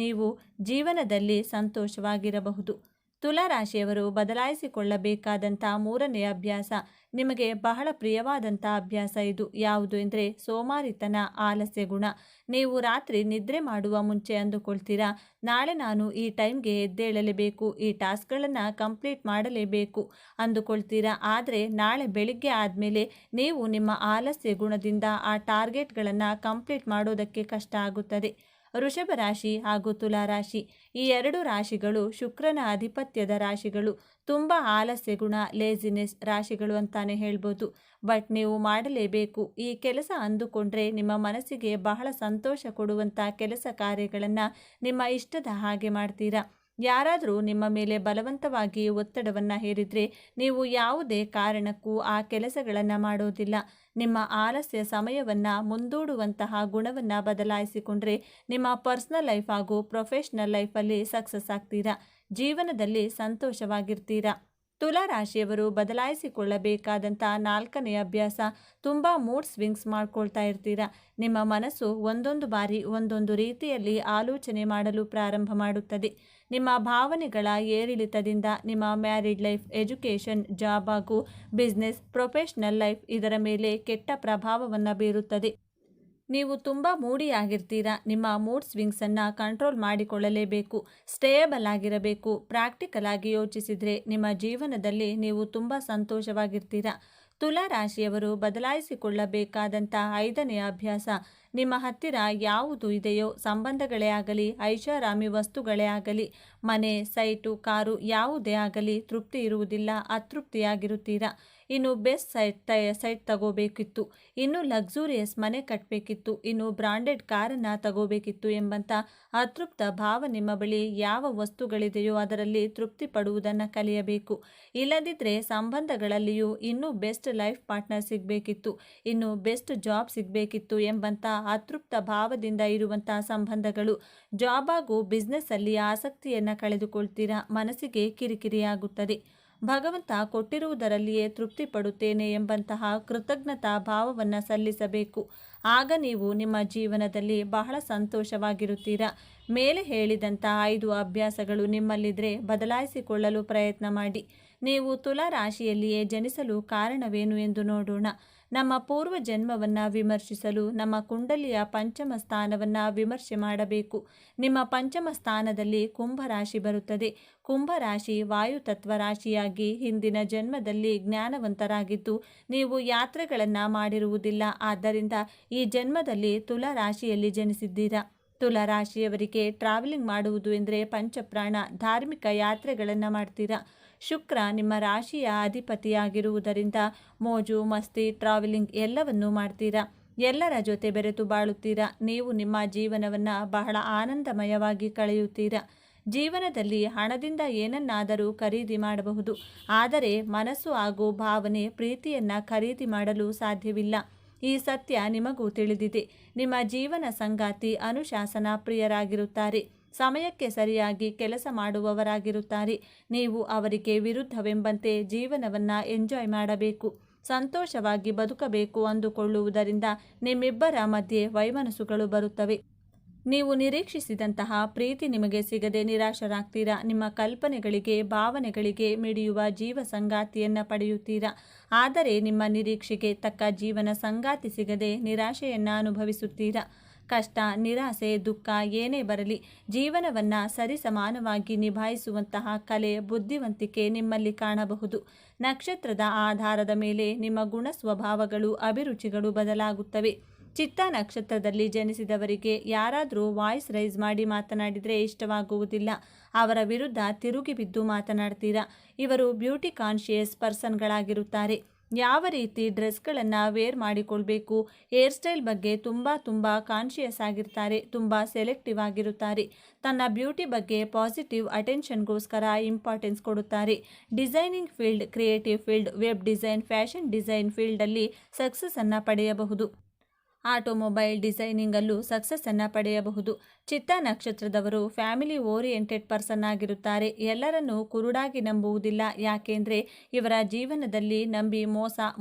ನೀವು ಜೀವನದಲ್ಲಿ ಸಂತೋಷವಾಗಿರಬಹುದು. ತುಲಾ ರಾಶಿಯವರು ಬದಲಾಯಿಸಿಕೊಳ್ಳಬೇಕಾದಂಥ 3ನೇ ಅಭ್ಯಾಸ ನಿಮಗೆ ಬಹಳ ಪ್ರಿಯವಾದಂಥ ಅಭ್ಯಾಸ ಇದು. ಯಾವುದು ಎಂದರೆ ಸೋಮಾರಿತನ, ಆಲಸ್ಯ ಗುಣ. ನೀವು ರಾತ್ರಿ ನಿದ್ರೆ ಮಾಡುವ ಮುಂಚೆ ಅಂದುಕೊಳ್ತೀರಾ, ನಾಳೆ ನಾನು ಈ ಟೈಮ್ಗೆ ಎದ್ದೇಳಲೇಬೇಕು, ಈ ಟಾಸ್ಕ್ಗಳನ್ನು ಕಂಪ್ಲೀಟ್ ಮಾಡಲೇಬೇಕು ಅಂದುಕೊಳ್ತೀರಾ. ಆದರೆ ನಾಳೆ ಬೆಳಿಗ್ಗೆ ಆದಮೇಲೆ ನೀವು ನಿಮ್ಮ ಆಲಸ್ಯ ಗುಣದಿಂದ ಆ ಟಾರ್ಗೆಟ್ಗಳನ್ನು ಕಂಪ್ಲೀಟ್ ಮಾಡೋದಕ್ಕೆ ಕಷ್ಟ ಆಗುತ್ತದೆ. ವೃಷಭ ರಾಶಿ ಹಾಗೂ ತುಲಾ ರಾಶಿ ಈ 2 ರಾಶಿಗಳು ಶುಕ್ರನ ಆಧಿಪತ್ಯದ ರಾಶಿಗಳು. ತುಂಬ ಆಲಸ್ಯ ಗುಣ, ಲೇಜಿನೆಸ್ ರಾಶಿಗಳು ಅಂತಾನೆ ಹೇಳ್ಬೋದು. ಬಟ್ ನೀವು ಮಾಡಲೇಬೇಕು. ಈ ಕೆಲಸ ಅಂದುಕೊಂಡ್ರೆ ನಿಮ್ಮ ಮನಸ್ಸಿಗೆ ಬಹಳ ಸಂತೋಷ ಕೊಡುವಂಥ ಕೆಲಸ ಕಾರ್ಯಗಳನ್ನು ನಿಮ್ಮ ಇಷ್ಟದ ಹಾಗೆ ಮಾಡ್ತೀರಾ. ಯಾರಾದರೂ ನಿಮ್ಮ ಮೇಲೆ ಬಲವಂತವಾಗಿ ಒತ್ತಡವನ್ನು ಹೇರಿದರೆ ನೀವು ಯಾವುದೇ ಕಾರಣಕ್ಕೂ ಆ ಕೆಲಸಗಳನ್ನು ಮಾಡೋದಿಲ್ಲ. ನಿಮ್ಮ ಆಲಸ್ಯ ಸಮಯವನ್ನು ಮುಂದೂಡುವಂತಹ ಗುಣವನ್ನು ಬದಲಾಯಿಸಿಕೊಂಡ್ರೆ ನಿಮ್ಮ ಪರ್ಸ್ನಲ್ ಲೈಫ್ ಹಾಗೂ ಪ್ರೊಫೆಷ್ನಲ್ ಲೈಫಲ್ಲಿ ಸಕ್ಸಸ್ ಆಗ್ತೀರಾ. ಜೀವನದಲ್ಲಿ ಸಂತೋಷವಾಗಿರ್ತೀರಾ. ತುಲಾ ರಾಶಿಯವರು ಬದಲಾಯಿಸಿಕೊಳ್ಳಬೇಕಾದಂಥ 4ನೇ ಅಭ್ಯಾಸ ತುಂಬ ಮೂಡ್ ಸ್ವಿಂಗ್ಸ್ ಮಾಡ್ಕೊಳ್ತಾ ಇರ್ತೀರಾ. ನಿಮ್ಮ ಮನಸ್ಸು ಒಂದೊಂದು ಬಾರಿ ಒಂದೊಂದು ರೀತಿಯಲ್ಲಿ ಆಲೋಚನೆ ಮಾಡಲು ಪ್ರಾರಂಭ ಮಾಡುತ್ತದೆ. ನಿಮ್ಮ ಭಾವನೆಗಳ ಏರಿಳಿತದಿಂದ ನಿಮ್ಮ ಮ್ಯಾರಿಡ್ ಲೈಫ್, ಎಜುಕೇಷನ್, ಜಾಬ್ ಹಾಗೂ ಬಿಸ್ನೆಸ್, ಪ್ರೊಫೆಷ್ನಲ್ ಲೈಫ್ ಇದರ ಮೇಲೆ ಕೆಟ್ಟ ಪ್ರಭಾವವನ್ನು ಬೀರುತ್ತದೆ. ನೀವು ತುಂಬ ಮೂಡಿಯಾಗಿರ್ತೀರಾ. ನಿಮ್ಮ ಮೂಡ್ ಸ್ವಿಂಗ್ಸನ್ನು ಕಂಟ್ರೋಲ್ ಮಾಡಿಕೊಳ್ಳಲೇಬೇಕು. ಸ್ಟೇಯಬಲ್ ಆಗಿರಬೇಕು. ಪ್ರಾಕ್ಟಿಕಲ್ ಆಗಿ ಯೋಚಿಸಿದರೆ ನಿಮ್ಮ ಜೀವನದಲ್ಲಿ ನೀವು ತುಂಬ ಸಂತೋಷವಾಗಿರ್ತೀರಾ. ತುಲಾ ರಾಶಿಯವರು ಬದಲಾಯಿಸಿಕೊಳ್ಳಬೇಕಾದಂಥ 5ನೇ ಅಭ್ಯಾಸ, ನಿಮ್ಮ ಹತ್ತಿರ ಯಾವುದು ಇದೆಯೋ, ಸಂಬಂಧಗಳೇ ಆಗಲಿ, ಐಷಾರಾಮಿ ವಸ್ತುಗಳೇ ಆಗಲಿ, ಮನೆ, ಸೈಟು, ಕಾರು ಯಾವುದೇ ಆಗಲಿ, ತೃಪ್ತಿ ಇರುವುದಿಲ್ಲ, ಅತೃಪ್ತಿಯಾಗಿರುತ್ತೀರಾ. ಇನ್ನು ಬೆಸ್ಟ್ ಸೈಟ್ ತಗೋಬೇಕಿತ್ತು, ಇನ್ನು ಲಕ್ಸುರಿಯಸ್ ಮನೆ ಕಟ್ಟಬೇಕಿತ್ತು, ಇನ್ನು ಬ್ರಾಂಡೆಡ್ ಕಾರನ್ನು ತಗೋಬೇಕಿತ್ತು ಎಂಬಂಥ ಅತೃಪ್ತ ಭಾವ ನಿಮ್ಮ ಬಳಿ ಯಾವ ವಸ್ತುಗಳಿದೆಯೋ ಅದರಲ್ಲಿ ತೃಪ್ತಿ ಪಡುವುದನ್ನು ಕಲಿಯಬೇಕು. ಇಲ್ಲದಿದ್ದರೆ ಸಂಬಂಧಗಳಲ್ಲಿಯೂ ಇನ್ನೂ ಬೆಸ್ಟ್ ಲೈಫ್ ಪಾರ್ಟ್ನರ್ ಸಿಗಬೇಕಿತ್ತು, ಇನ್ನು ಬೆಸ್ಟ್ ಜಾಬ್ ಸಿಗಬೇಕಿತ್ತು ಎಂಬಂಥ ಅತೃಪ್ತ ಭಾವದಿಂದ ಇರುವಂಥ ಸಂಬಂಧಗಳು, ಜಾಬ್ ಹಾಗೂ ಬಿಸ್ನೆಸ್ಸಲ್ಲಿ ಆಸಕ್ತಿಯನ್ನು ಕಳೆದುಕೊಳ್ತೀರಾ. ಮನಸ್ಸಿಗೆ ಕಿರಿಕಿರಿಯಾಗುತ್ತದೆ. ಭಗವಂತ ಕೊಟ್ಟಿರುವುದರಲ್ಲಿಯೇ ತೃಪ್ತಿ ಪಡುತ್ತೇನೆ ಎಂಬಂತಹ ಕೃತಜ್ಞತಾ ಭಾವವನ್ನು ಸಲ್ಲಿಸಬೇಕು. ಆಗ ನೀವು ನಿಮ್ಮ ಜೀವನದಲ್ಲಿ ಬಹಳ ಸಂತೋಷವಾಗಿರುತ್ತೀರಾ. ಮೇಲೆ ಹೇಳಿದಂಥ 5 ಅಭ್ಯಾಸಗಳು ನಿಮ್ಮಲ್ಲಿದ್ದರೆ ಬದಲಾಯಿಸಿಕೊಳ್ಳಲು ಪ್ರಯತ್ನ ಮಾಡಿ. ನೀವು ತುಲಾ ರಾಶಿಯಲ್ಲಿಯೇ ಜನಿಸಲು ಕಾರಣವೇನು ಎಂದು ನೋಡೋಣ. ನಮ್ಮ ಪೂರ್ವ ಜನ್ಮವನ್ನು ವಿಮರ್ಶಿಸಲು ನಮ್ಮ ಕುಂಡಲಿಯ ಪಂಚಮ ಸ್ಥಾನವನ್ನು ವಿಮರ್ಶೆ ಮಾಡಬೇಕು. ನಿಮ್ಮ ಪಂಚಮ ಸ್ಥಾನದಲ್ಲಿ ಕುಂಭರಾಶಿ ಬರುತ್ತದೆ. ಕುಂಭರಾಶಿ ವಾಯುತತ್ವ ರಾಶಿಯಾಗಿ ಹಿಂದಿನ ಜನ್ಮದಲ್ಲಿ ಜ್ಞಾನವಂತರಾಗಿದ್ದು ನೀವು ಯಾತ್ರೆಗಳನ್ನು ಮಾಡಿರುವುದಿಲ್ಲ. ಆದ್ದರಿಂದ ಈ ಜನ್ಮದಲ್ಲಿ ತುಲಾ ರಾಶಿಯಲ್ಲಿ ಜನಿಸಿದ್ದೀರಾ. ತುಲಾ ರಾಶಿಯವರಿಗೆ ಟ್ರಾವೆಲಿಂಗ್ ಮಾಡುವುದು ಎಂದರೆ ಪಂಚಪ್ರಾಣ. ಧಾರ್ಮಿಕ ಯಾತ್ರೆಗಳನ್ನು ಮಾಡ್ತೀರಾ. ಶುಕ್ರ ನಿಮ್ಮ ರಾಶಿಯ ಅಧಿಪತಿಯಾಗಿರುವುದರಿಂದ ಮೋಜು ಮಸ್ತಿ, ಟ್ರಾವೆಲಿಂಗ್ ಎಲ್ಲವನ್ನೂ ಮಾಡ್ತೀರಾ. ಎಲ್ಲರ ಜೊತೆ ಬೆರೆತು ಬಾಳುತ್ತೀರಾ. ನೀವು ನಿಮ್ಮ ಜೀವನವನ್ನು ಬಹಳ ಆನಂದಮಯವಾಗಿ ಕಳೆಯುತ್ತೀರಾ. ಜೀವನದಲ್ಲಿ ಹಣದಿಂದ ಏನನ್ನಾದರೂ ಖರೀದಿ ಮಾಡಬಹುದು, ಆದರೆ ಮನಸ್ಸು ಹಾಗೂ ಭಾವನೆ, ಪ್ರೀತಿಯನ್ನು ಖರೀದಿ ಮಾಡಲು ಸಾಧ್ಯವಿಲ್ಲ. ಈ ಸತ್ಯ ನಿಮಗೂ ತಿಳಿದಿದೆ. ನಿಮ್ಮ ಜೀವನ ಸಂಗಾತಿ ಅನುಶಾಸನ ಪ್ರಿಯರಾಗಿರುತ್ತಾರೆ. ಸಮಯಕ್ಕೆ ಸರಿಯಾಗಿ ಕೆಲಸ ಮಾಡುವವರಾಗಿರುತ್ತಾರೆ. ನೀವು ಅವರಿಗೆ ವಿರುದ್ಧವೆಂಬಂತೆ ಜೀವನವನ್ನು ಎಂಜಾಯ್ ಮಾಡಬೇಕು, ಸಂತೋಷವಾಗಿ ಬದುಕಬೇಕು ಅಂದುಕೊಳ್ಳುವುದರಿಂದ ನಿಮ್ಮಿಬ್ಬರ ಮಧ್ಯೆ ವೈಮನಸ್ಸುಗಳು ಬರುತ್ತವೆ. ನೀವು ನಿರೀಕ್ಷಿಸಿದಂತಹ ಪ್ರೀತಿ ನಿಮಗೆ ಸಿಗದೆ ನಿರಾಶರಾಗ್ತೀರಾ. ನಿಮ್ಮ ಕಲ್ಪನೆಗಳಿಗೆ, ಭಾವನೆಗಳಿಗೆ ಮಿಡಿಯುವ ಜೀವ ಸಂಗಾತಿಯನ್ನು ಪಡೆಯುತ್ತೀರಾ. ಆದರೆ ನಿಮ್ಮ ನಿರೀಕ್ಷೆಗೆ ತಕ್ಕ ಜೀವನ ಸಂಗಾತಿ ಸಿಗದೆ ನಿರಾಶೆಯನ್ನು ಅನುಭವಿಸುತ್ತೀರಾ. ಕಷ್ಟ, ನಿರಾಸೆ, ದುಃಖ ಏನೇ ಬರಲಿ ಜೀವನವನ್ನು ಸರಿಸಮಾನವಾಗಿ ನಿಭಾಯಿಸುವಂತಹ ಕಲೆ, ಬುದ್ಧಿವಂತಿಕೆ ನಿಮ್ಮಲ್ಲಿ ಕಾಣಬಹುದು. ನಕ್ಷತ್ರದ ಆಧಾರದ ಮೇಲೆ ನಿಮ್ಮ ಗುಣ ಸ್ವಭಾವಗಳು, ಅಭಿರುಚಿಗಳು ಬದಲಾಗುತ್ತವೆ. ಚಿತ್ತ ನಕ್ಷತ್ರದಲ್ಲಿ ಜನಿಸಿದವರಿಗೆ ಯಾರಾದರೂ ವಾಯ್ಸ್ ರೈಸ್ ಮಾಡಿ ಮಾತನಾಡಿದರೆ ಇಷ್ಟವಾಗುವುದಿಲ್ಲ. ಅವರ ವಿರುದ್ಧ ತಿರುಗಿ ಬಿದ್ದು ಮಾತನಾಡ್ತೀರಾ. ಇವರು ಬ್ಯೂಟಿ ಕಾನ್ಷಿಯಸ್ ಪರ್ಸನ್ಗಳಾಗಿರುತ್ತಾರೆ. ಯಾವ ರೀತಿ ಡ್ರೆಸ್ಗಳನ್ನು ವೇರ್ ಮಾಡಿಕೊಳ್ಬೇಕು, ಹೇರ್ ಸ್ಟೈಲ್ ಬಗ್ಗೆ ತುಂಬ ಕಾನ್ಷಿಯಸ್ ಆಗಿರ್ತಾರೆ. ತುಂಬ ಸೆಲೆಕ್ಟಿವ್ ಆಗಿರುತ್ತಾರೆ. ತನ್ನ ಬ್ಯೂಟಿ ಬಗ್ಗೆ ಪಾಸಿಟಿವ್ ಅಟೆನ್ಷನ್ಗೋಸ್ಕರ ಇಂಪಾರ್ಟೆನ್ಸ್ ಕೊಡುತ್ತಾರೆ. Designing field, creative field, web design, fashion design ಫೀಲ್ಡಲ್ಲಿ ಸಕ್ಸಸ್ಸನ್ನು ಪಡೆಯಬಹುದು. ಆಟೋಮೊಬೈಲ್ ಡಿಸೈನಿಂಗಲ್ಲೂ ಸಕ್ಸಸ್ಸನ್ನು ಪಡೆಯಬಹುದು. ಚಿತ್ತ ನಕ್ಷತ್ರದವರು ಫ್ಯಾಮಿಲಿ ಓರಿಯೆಂಟೆಡ್ ಪರ್ಸನ್ ಆಗಿರುತ್ತಾರೆ. ಎಲ್ಲರನ್ನೂ ಕುರುಡಾಗಿ ನಂಬುವುದಿಲ್ಲ. ಯಾಕೆಂದರೆ ಇವರ ಜೀವನದಲ್ಲಿ ನಂಬಿ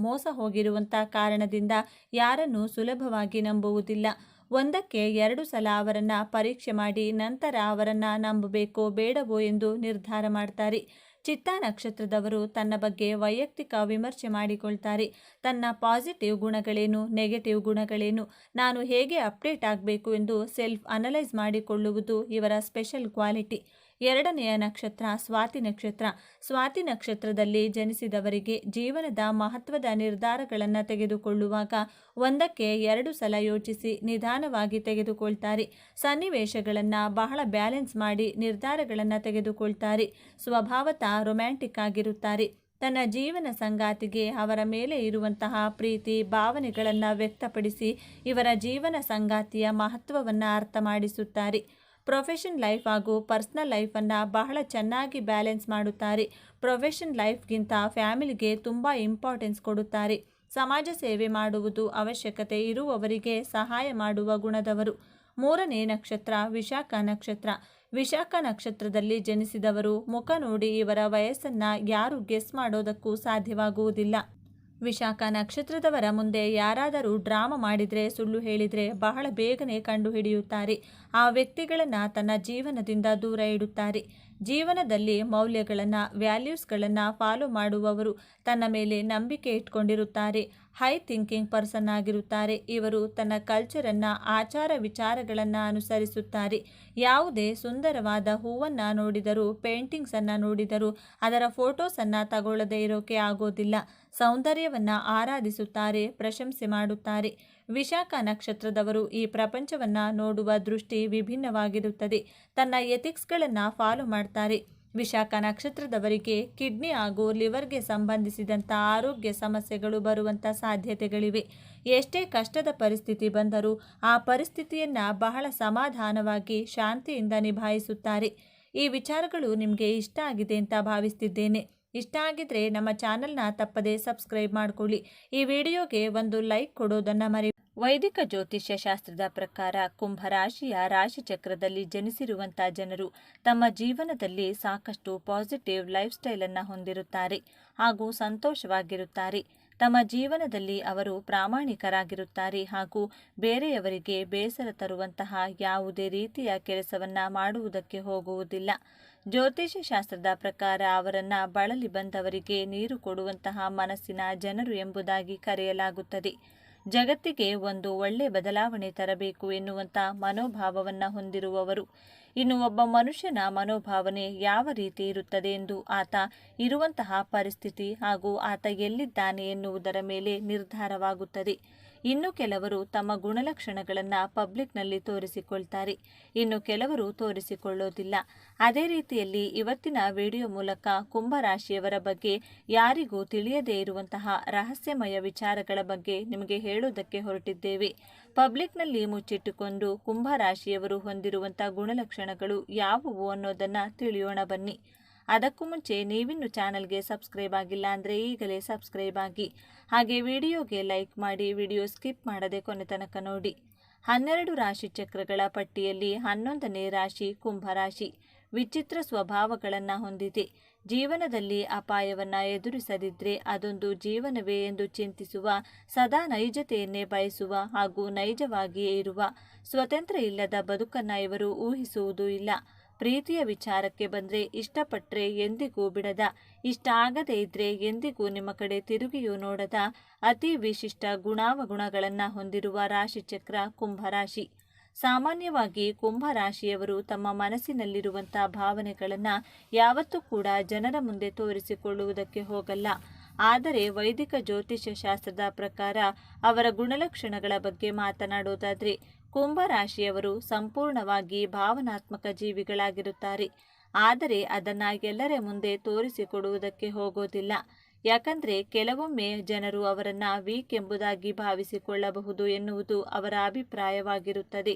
ಮೋಸ ಹೋಗಿರುವಂಥ ಕಾರಣದಿಂದ ಯಾರನ್ನೂ ಸುಲಭವಾಗಿ ನಂಬುವುದಿಲ್ಲ. ಒಂದಕ್ಕೆ 2 ಸಲ ಅವರನ್ನು ಪರೀಕ್ಷೆ ಮಾಡಿ ನಂತರ ಅವರನ್ನು ನಂಬಬೇಕೋ ಬೇಡವೋ ಎಂದು ನಿರ್ಧಾರ ಮಾಡ್ತಾರೆ. ಚಿತ್ತ ನಕ್ಷತ್ರದವರು ತನ್ನ ಬಗ್ಗೆ ವೈಯಕ್ತಿಕ ವಿಮರ್ಶೆ ಮಾಡಿಕೊಳ್ತಾರೆ. ತನ್ನ ಪಾಸಿಟಿವ್ ಗುಣಗಳೇನು, ನೆಗೆಟಿವ್ ಗುಣಗಳೇನು, ನಾನು ಹೇಗೆ ಅಪ್ಡೇಟ್ ಆಗಬೇಕು ಎಂದು ಸೆಲ್ಫ್ ಅನಲೈಸ್ ಮಾಡಿಕೊಳ್ಳುವುದು ಇವರ ಸ್ಪೆಷಲ್ ಕ್ವಾಲಿಟಿ. 2ನೆಯ ನಕ್ಷತ್ರ ಸ್ವಾತಿ ನಕ್ಷತ್ರ. ಸ್ವಾತಿ ನಕ್ಷತ್ರದಲ್ಲಿ ಜನಿಸಿದವರಿಗೆ ಜೀವನದ ಮಹತ್ವದ ನಿರ್ಧಾರಗಳನ್ನು ತೆಗೆದುಕೊಳ್ಳುವಾಗ ಒಂದಕ್ಕೆ 2 ಸಲ ಯೋಚಿಸಿ ನಿಧಾನವಾಗಿ ತೆಗೆದುಕೊಳ್ತಾರೆ. ಸನ್ನಿವೇಶಗಳನ್ನು ಬಹಳ ಬ್ಯಾಲೆನ್ಸ್ ಮಾಡಿ ನಿರ್ಧಾರಗಳನ್ನು ತೆಗೆದುಕೊಳ್ತಾರೆ. ಸ್ವಭಾವತಃ ರೊಮ್ಯಾಂಟಿಕ್ ಆಗಿರುತ್ತಾರೆ. ತನ್ನ ಜೀವನ ಸಂಗಾತಿಗೆ ಅವರ ಮೇಲೆ ಇರುವಂತಹ ಪ್ರೀತಿ ಭಾವನೆಗಳನ್ನು ವ್ಯಕ್ತಪಡಿಸಿ ಇವರ ಜೀವನ ಸಂಗಾತಿಯ ಮಹತ್ವವನ್ನು ಅರ್ಥ ಮಾಡಿಸುತ್ತಾರೆ. ಪ್ರೊಫೆಷನ್ ಲೈಫ್ ಹಾಗೂ ಪರ್ಸ್ನಲ್ ಲೈಫನ್ನು ಬಹಳ ಚೆನ್ನಾಗಿ ಬ್ಯಾಲೆನ್ಸ್ ಮಾಡುತ್ತಾರೆ. ಪ್ರೊಫೆಷನ್ ಲೈಫ್ಗಿಂತ ಫ್ಯಾಮಿಲಿಗೆ ತುಂಬ ಇಂಪಾರ್ಟೆನ್ಸ್ ಕೊಡುತ್ತಾರೆ. ಸಮಾಜ ಸೇವೆ ಮಾಡುವುದು ಅವಶ್ಯಕತೆ ಇರುವವರಿಗೆ ಸಹಾಯ ಮಾಡುವ ಗುಣದವರು. 3ನೇ ನಕ್ಷತ್ರ ವಿಶಾಖ ನಕ್ಷತ್ರ. ವಿಶಾಖ ನಕ್ಷತ್ರದಲ್ಲಿ ಜನಿಸಿದವರು ಮುಖ ನೋಡಿ ಇವರ ವಯಸ್ಸನ್ನು ಯಾರು ಗೆಸ್ ಮಾಡೋದಕ್ಕೂ ಸಾಧ್ಯವಾಗುವುದಿಲ್ಲ. ವಿಶಾಖ ನಕ್ಷತ್ರದವರ ಮುಂದೆ ಯಾರಾದರೂ ಡ್ರಾಮಾ ಮಾಡಿದರೆ, ಸುಳ್ಳು ಹೇಳಿದರೆ ಬಹಳ ಬೇಗನೆ ಕಂಡುಹಿಡಿಯುತ್ತಾರೆ. ಆ ವ್ಯಕ್ತಿಗಳನ್ನು ತನ್ನ ಜೀವನದಿಂದ ದೂರ ಇಡುತ್ತಾರೆ. ಜೀವನದಲ್ಲಿ ಮೌಲ್ಯಗಳನ್ನು, ವ್ಯಾಲ್ಯೂಸ್ಗಳನ್ನು ಫಾಲೋ ಮಾಡುವವರು ತನ್ನ ಮೇಲೆ ನಂಬಿಕೆ ಇಟ್ಕೊಂಡಿರುತ್ತಾರೆ. ಹೈ ಥಿಂಕಿಂಗ್ ಪರ್ಸನ್ ಆಗಿರುತ್ತಾರೆ. ಇವರು ತನ್ನ ಕಲ್ಚರನ್ನು, ಆಚಾರ ವಿಚಾರಗಳನ್ನು ಅನುಸರಿಸುತ್ತಾರೆ. ಯಾವುದೇ ಸುಂದರವಾದ ಹೂವನ್ನು ನೋಡಿದರೂ, ಪೇಂಟಿಂಗ್ಸನ್ನು ನೋಡಿದರೂ ಅದರ ಫೋಟೋಸನ್ನು ತಗೊಳ್ಳದೇ ಇರೋಕೆ ಆಗೋದಿಲ್ಲ. ಸೌಂದರ್ಯವನ್ನು ಆರಾಧಿಸುತ್ತಾರೆ, ಪ್ರಶಂಸೆ ಮಾಡುತ್ತಾರೆ. ವಿಶಾಖ ನಕ್ಷತ್ರದವರು ಈ ಪ್ರಪಂಚವನ್ನು ನೋಡುವ ದೃಷ್ಟಿ ವಿಭಿನ್ನವಾಗಿರುತ್ತದೆ. ತನ್ನ ಎಥಿಕ್ಸ್ಗಳನ್ನು ಫಾಲೋ ಮಾಡ್ತಾರೆ. ವಿಶಾಖ ನಕ್ಷತ್ರದವರಿಗೆ ಕಿಡ್ನಿ ಹಾಗೂ ಲಿವರ್ಗೆ ಸಂಬಂಧಿಸಿದಂಥ ಆರೋಗ್ಯ ಸಮಸ್ಯೆಗಳು ಬರುವಂಥ ಸಾಧ್ಯತೆಗಳಿವೆ. ಎಷ್ಟೇ ಕಷ್ಟದ ಪರಿಸ್ಥಿತಿ ಬಂದರೂ ಆ ಪರಿಸ್ಥಿತಿಯನ್ನು ಬಹಳ ಸಮಾಧಾನವಾಗಿ, ಶಾಂತಿಯಿಂದ ನಿಭಾಯಿಸುತ್ತಾರೆ. ಈ ವಿಚಾರಗಳು ನಿಮಗೆ ಇಷ್ಟ ಆಗಿದೆ ಅಂತ ಭಾವಿಸ್ತಿದ್ದೇನೆ. ಇಷ್ಟ ಆಗಿದ್ರೆ ನಮ್ಮ ಚಾನಲ್ನ ತಪ್ಪದೇ ಸಬ್ಸ್ಕ್ರೈಬ್ ಮಾಡ್ಕೊಳ್ಳಿ. ಈ ವಿಡಿಯೋಗೆ ಒಂದು ಲೈಕ್ ಕೊಡೋದನ್ನು ಮರಿ. ವೈದಿಕ ಜ್ಯೋತಿಷ್ಯ ಶಾಸ್ತ್ರದ ಪ್ರಕಾರ ಕುಂಭರಾಶಿಯ ರಾಶಿಚಕ್ರದಲ್ಲಿ ಜನಿಸಿರುವಂಥ ಜನರು ತಮ್ಮ ಜೀವನದಲ್ಲಿ ಸಾಕಷ್ಟು ಪಾಸಿಟಿವ್ ಲೈಫ್ ಸ್ಟೈಲನ್ನು ಹೊಂದಿರುತ್ತಾರೆ ಹಾಗೂ ಸಂತೋಷವಾಗಿರುತ್ತಾರೆ. ತಮ್ಮ ಜೀವನದಲ್ಲಿ ಅವರು ಪ್ರಾಮಾಣಿಕರಾಗಿರುತ್ತಾರೆ ಹಾಗೂ ಬೇರೆಯವರಿಗೆ ಬೇಸರ ತರುವಂತಹ ಯಾವುದೇ ರೀತಿಯ ಕೆಲಸವನ್ನು ಮಾಡುವುದಕ್ಕೆ ಹೋಗುವುದಿಲ್ಲ. ಜ್ಯೋತಿಷ್ಯ ಶಾಸ್ತ್ರದ ಪ್ರಕಾರ ಅವರನ್ನು ಬಳಲಿ ಬಂದವರಿಗೆ ನೀರು ಕೊಡುವಂತಹ ಮನಸ್ಸಿನ ಜನರು ಎಂಬುದಾಗಿ ಕರೆಯಲಾಗುತ್ತದೆ. ಜಗತ್ತಿಗೆ ಒಂದು ಒಳ್ಳೆ ಬದಲಾವಣೆ ತರಬೇಕು ಎನ್ನುವಂಥ ಮನೋಭಾವವನ್ನು ಹೊಂದಿರುವವರು. ಇನ್ನು ಒಬ್ಬ ಮನುಷ್ಯನ ಮನೋಭಾವನೆ ಯಾವ ರೀತಿ ಇರುತ್ತದೆ ಎಂದು ಆತ ಇರುವಂತಹ ಪರಿಸ್ಥಿತಿ ಹಾಗೂ ಆತ ಎಲ್ಲಿದ್ದಾನೆ ಎನ್ನುವುದರ ಮೇಲೆ ನಿರ್ಧಾರವಾಗುತ್ತದೆ. ಇನ್ನು ಕೆಲವರು ತಮ್ಮ ಗುಣಲಕ್ಷಣಗಳನ್ನು ಪಬ್ಲಿಕ್ನಲ್ಲಿ ತೋರಿಸಿಕೊಳ್ತಾರೆ, ಇನ್ನು ಕೆಲವರು ತೋರಿಸಿಕೊಳ್ಳೋದಿಲ್ಲ. ಅದೇ ರೀತಿಯಲ್ಲಿ ಇವತ್ತಿನ ವಿಡಿಯೋ ಮೂಲಕ ಕುಂಭರಾಶಿಯವರ ಬಗ್ಗೆ ಯಾರಿಗೂ ತಿಳಿಯದೇ ಇರುವಂತಹ ರಹಸ್ಯಮಯ ವಿಚಾರಗಳ ಬಗ್ಗೆ ನಿಮಗೆ ಹೇಳುವುದಕ್ಕೆ ಹೊರಟಿದ್ದೇವೆ. ಪಬ್ಲಿಕ್ನಲ್ಲಿ ಮುಚ್ಚಿಟ್ಟುಕೊಂಡು ಕುಂಭರಾಶಿಯವರು ಹೊಂದಿರುವಂಥ ಗುಣಲಕ್ಷಣಗಳು ಯಾವುವು ಅನ್ನೋದನ್ನು ತಿಳಿಯೋಣ ಬನ್ನಿ. ಅದಕ್ಕೂ ಮುಂಚೆ ನೀವಿನ್ನು ಚಾನಲ್ಗೆ ಸಬ್ಸ್ಕ್ರೈಬ್ ಆಗಿಲ್ಲ ಅಂದರೆ ಈಗಲೇ ಸಬ್ಸ್ಕ್ರೈಬ್ ಆಗಿ, ಹಾಗೆ ವಿಡಿಯೋಗೆ ಲೈಕ್ ಮಾಡಿ, ವಿಡಿಯೋ ಸ್ಕಿಪ್ ಮಾಡದೆ ಕೊನೆ ತನಕ ನೋಡಿ. 12 ರಾಶಿ ಚಕ್ರಗಳ ಪಟ್ಟಿಯಲ್ಲಿ 11ನೇ ರಾಶಿ ಕುಂಭರಾಶಿ. ವಿಚಿತ್ರ ಸ್ವಭಾವಗಳನ್ನು ಹೊಂದಿದೆ. ಜೀವನದಲ್ಲಿ ಅಪಾಯವನ್ನು ಎದುರಿಸದಿದ್ದರೆ ಅದೊಂದು ಜೀವನವೇ ಎಂದು ಚಿಂತಿಸುವ, ಸದಾ ನೈಜತೆಯನ್ನೇ ಬಯಸುವ ಹಾಗೂ ನೈಜವಾಗಿಯೇ ಇರುವ, ಸ್ವತಂತ್ರ ಇಲ್ಲದ ಬದುಕನ್ನು ಇವರು ಊಹಿಸುವುದೂ ಇಲ್ಲ. ಪ್ರೀತಿಯ ವಿಚಾರಕ್ಕೆ ಬಂದರೆ ಇಷ್ಟಪಟ್ಟರೆ ಎಂದಿಗೂ ಬಿಡದ, ಇಷ್ಟ ಆಗದೇ ಇದ್ದರೆ ಎಂದಿಗೂ ನಿಮ್ಮ ಕಡೆ ತಿರುಗಿಯೂ ನೋಡದ ಅತಿ ವಿಶಿಷ್ಟ ಗುಣಾವಗುಣಗಳನ್ನು ಹೊಂದಿರುವ ರಾಶಿಚಕ್ರ ಕುಂಭರಾಶಿ. ಸಾಮಾನ್ಯವಾಗಿ ಕುಂಭರಾಶಿಯವರು ತಮ್ಮ ಮನಸ್ಸಿನಲ್ಲಿರುವಂಥ ಭಾವನೆಗಳನ್ನು ಯಾವತ್ತೂ ಕೂಡ ಜನರ ಮುಂದೆ ತೋರಿಸಿಕೊಳ್ಳುವುದಕ್ಕೆ ಹೋಗಲ್ಲ. ಆದರೆ ವೈದಿಕ ಜ್ಯೋತಿಷ್ಯ ಶಾಸ್ತ್ರದ ಪ್ರಕಾರ ಅವರ ಗುಣಲಕ್ಷಣಗಳ ಬಗ್ಗೆ ಮಾತನಾಡೋದಾದರೆ ಕುಂಭರಾಶಿಯವರು ಸಂಪೂರ್ಣವಾಗಿ ಭಾವನಾತ್ಮಕ ಜೀವಿಗಳಾಗಿರುತ್ತಾರೆ. ಆದರೆ ಅದನ್ನು ಎಲ್ಲರ ಮುಂದೆ ತೋರಿಸಿಕೊಡುವುದಕ್ಕೆ ಹೋಗೋದಿಲ್ಲ. ಯಾಕಂದರೆ ಕೆಲವೊಮ್ಮೆ ಜನರು ಅವರನ್ನು ವೀಕ್ ಎಂಬುದಾಗಿ ಭಾವಿಸಿಕೊಳ್ಳಬಹುದು ಎನ್ನುವುದು ಅವರ ಅಭಿಪ್ರಾಯವಾಗಿರುತ್ತದೆ.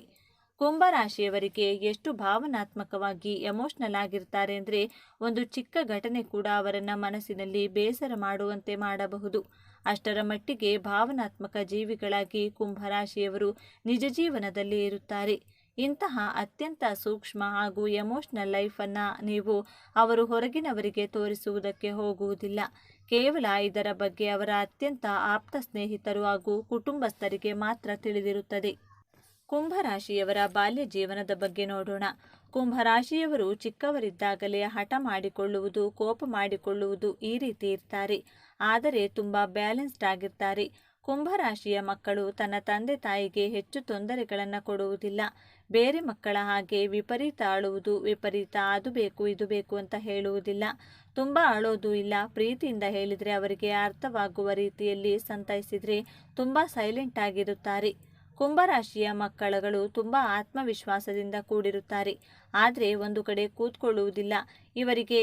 ಕುಂಭರಾಶಿಯವರಿಗೆ ಎಷ್ಟು ಭಾವನಾತ್ಮಕವಾಗಿ ಎಮೋಷ್ನಲ್ ಆಗಿರ್ತಾರೆ ಅಂದರೆ ಒಂದು ಚಿಕ್ಕ ಘಟನೆ ಕೂಡ ಅವರನ್ನು ಮನಸ್ಸಿನಲ್ಲಿ ಬೇಸರ ಮಾಡುವಂತೆ ಮಾಡಬಹುದು. ಅಷ್ಟರ ಮಟ್ಟಿಗೆ ಭಾವನಾತ್ಮಕ ಜೀವಿಗಳಾಗಿ ಕುಂಭರಾಶಿಯವರು ನಿಜ ಜೀವನದಲ್ಲಿ ಇರುತ್ತಾರೆ. ಇಂತಹ ಅತ್ಯಂತ ಸೂಕ್ಷ್ಮ ಹಾಗೂ ಎಮೋಷ್ನಲ್ ಲೈಫನ್ನು ನೀವು ಅವರು ಹೊರಗಿನವರಿಗೆ ತೋರಿಸುವುದಕ್ಕೆ ಹೋಗುವುದಿಲ್ಲ. ಕೇವಲ ಇದರ ಬಗ್ಗೆ ಅವರ ಅತ್ಯಂತ ಆಪ್ತ ಸ್ನೇಹಿತರು ಹಾಗೂ ಕುಟುಂಬಸ್ಥರಿಗೆ ಮಾತ್ರ ತಿಳಿದಿರುತ್ತದೆ. ಕುಂಭರಾಶಿಯವರ ಬಾಲ್ಯ ಜೀವನದ ಬಗ್ಗೆ ನೋಡೋಣ. ಕುಂಭರಾಶಿಯವರು ಚಿಕ್ಕವರಿದ್ದಾಗಲೇ ಹಠ ಮಾಡಿಕೊಳ್ಳುವುದು, ಕೋಪ ಮಾಡಿಕೊಳ್ಳುವುದು ಈ ರೀತಿ ಇರ್ತಾರೆ. ಆದರೆ ತುಂಬ ಬ್ಯಾಲೆನ್ಸ್ಡ್ ಆಗಿರ್ತಾರೆ. ಕುಂಭರಾಶಿಯ ಮಕ್ಕಳು ತನ್ನ ತಂದೆ ತಾಯಿಗೆ ಹೆಚ್ಚು ತೊಂದರೆಗಳನ್ನು ಕೊಡುವುದಿಲ್ಲ. ಬೇರೆ ಮಕ್ಕಳ ಹಾಗೆ ವಿಪರೀತ ಅಳುವುದು, ವಿಪರೀತ ಅದು ಬೇಕು ಇದು ಬೇಕು ಅಂತ ಹೇಳುವುದಿಲ್ಲ. ತುಂಬ ಅಳೋದು ಇಲ್ಲ. ಪ್ರೀತಿಯಿಂದ ಹೇಳಿದರೆ ಅವರಿಗೆ ಅರ್ಥವಾಗುವ ರೀತಿಯಲ್ಲಿ ಸಂತೈಸಿದರೆ ತುಂಬ ಸೈಲೆಂಟ್ ಆಗಿರುತ್ತಾರೆ. ಕುಂಭರಾಶಿಯ ಮಕ್ಕಳುಗಳು ತುಂಬ ಆತ್ಮವಿಶ್ವಾಸದಿಂದ ಕೂಡಿರುತ್ತಾರೆ. ಆದರೆ ಒಂದು ಕಡೆ ಕೂತ್ಕೊಳ್ಳುವುದಿಲ್ಲ. ಇವರಿಗೆ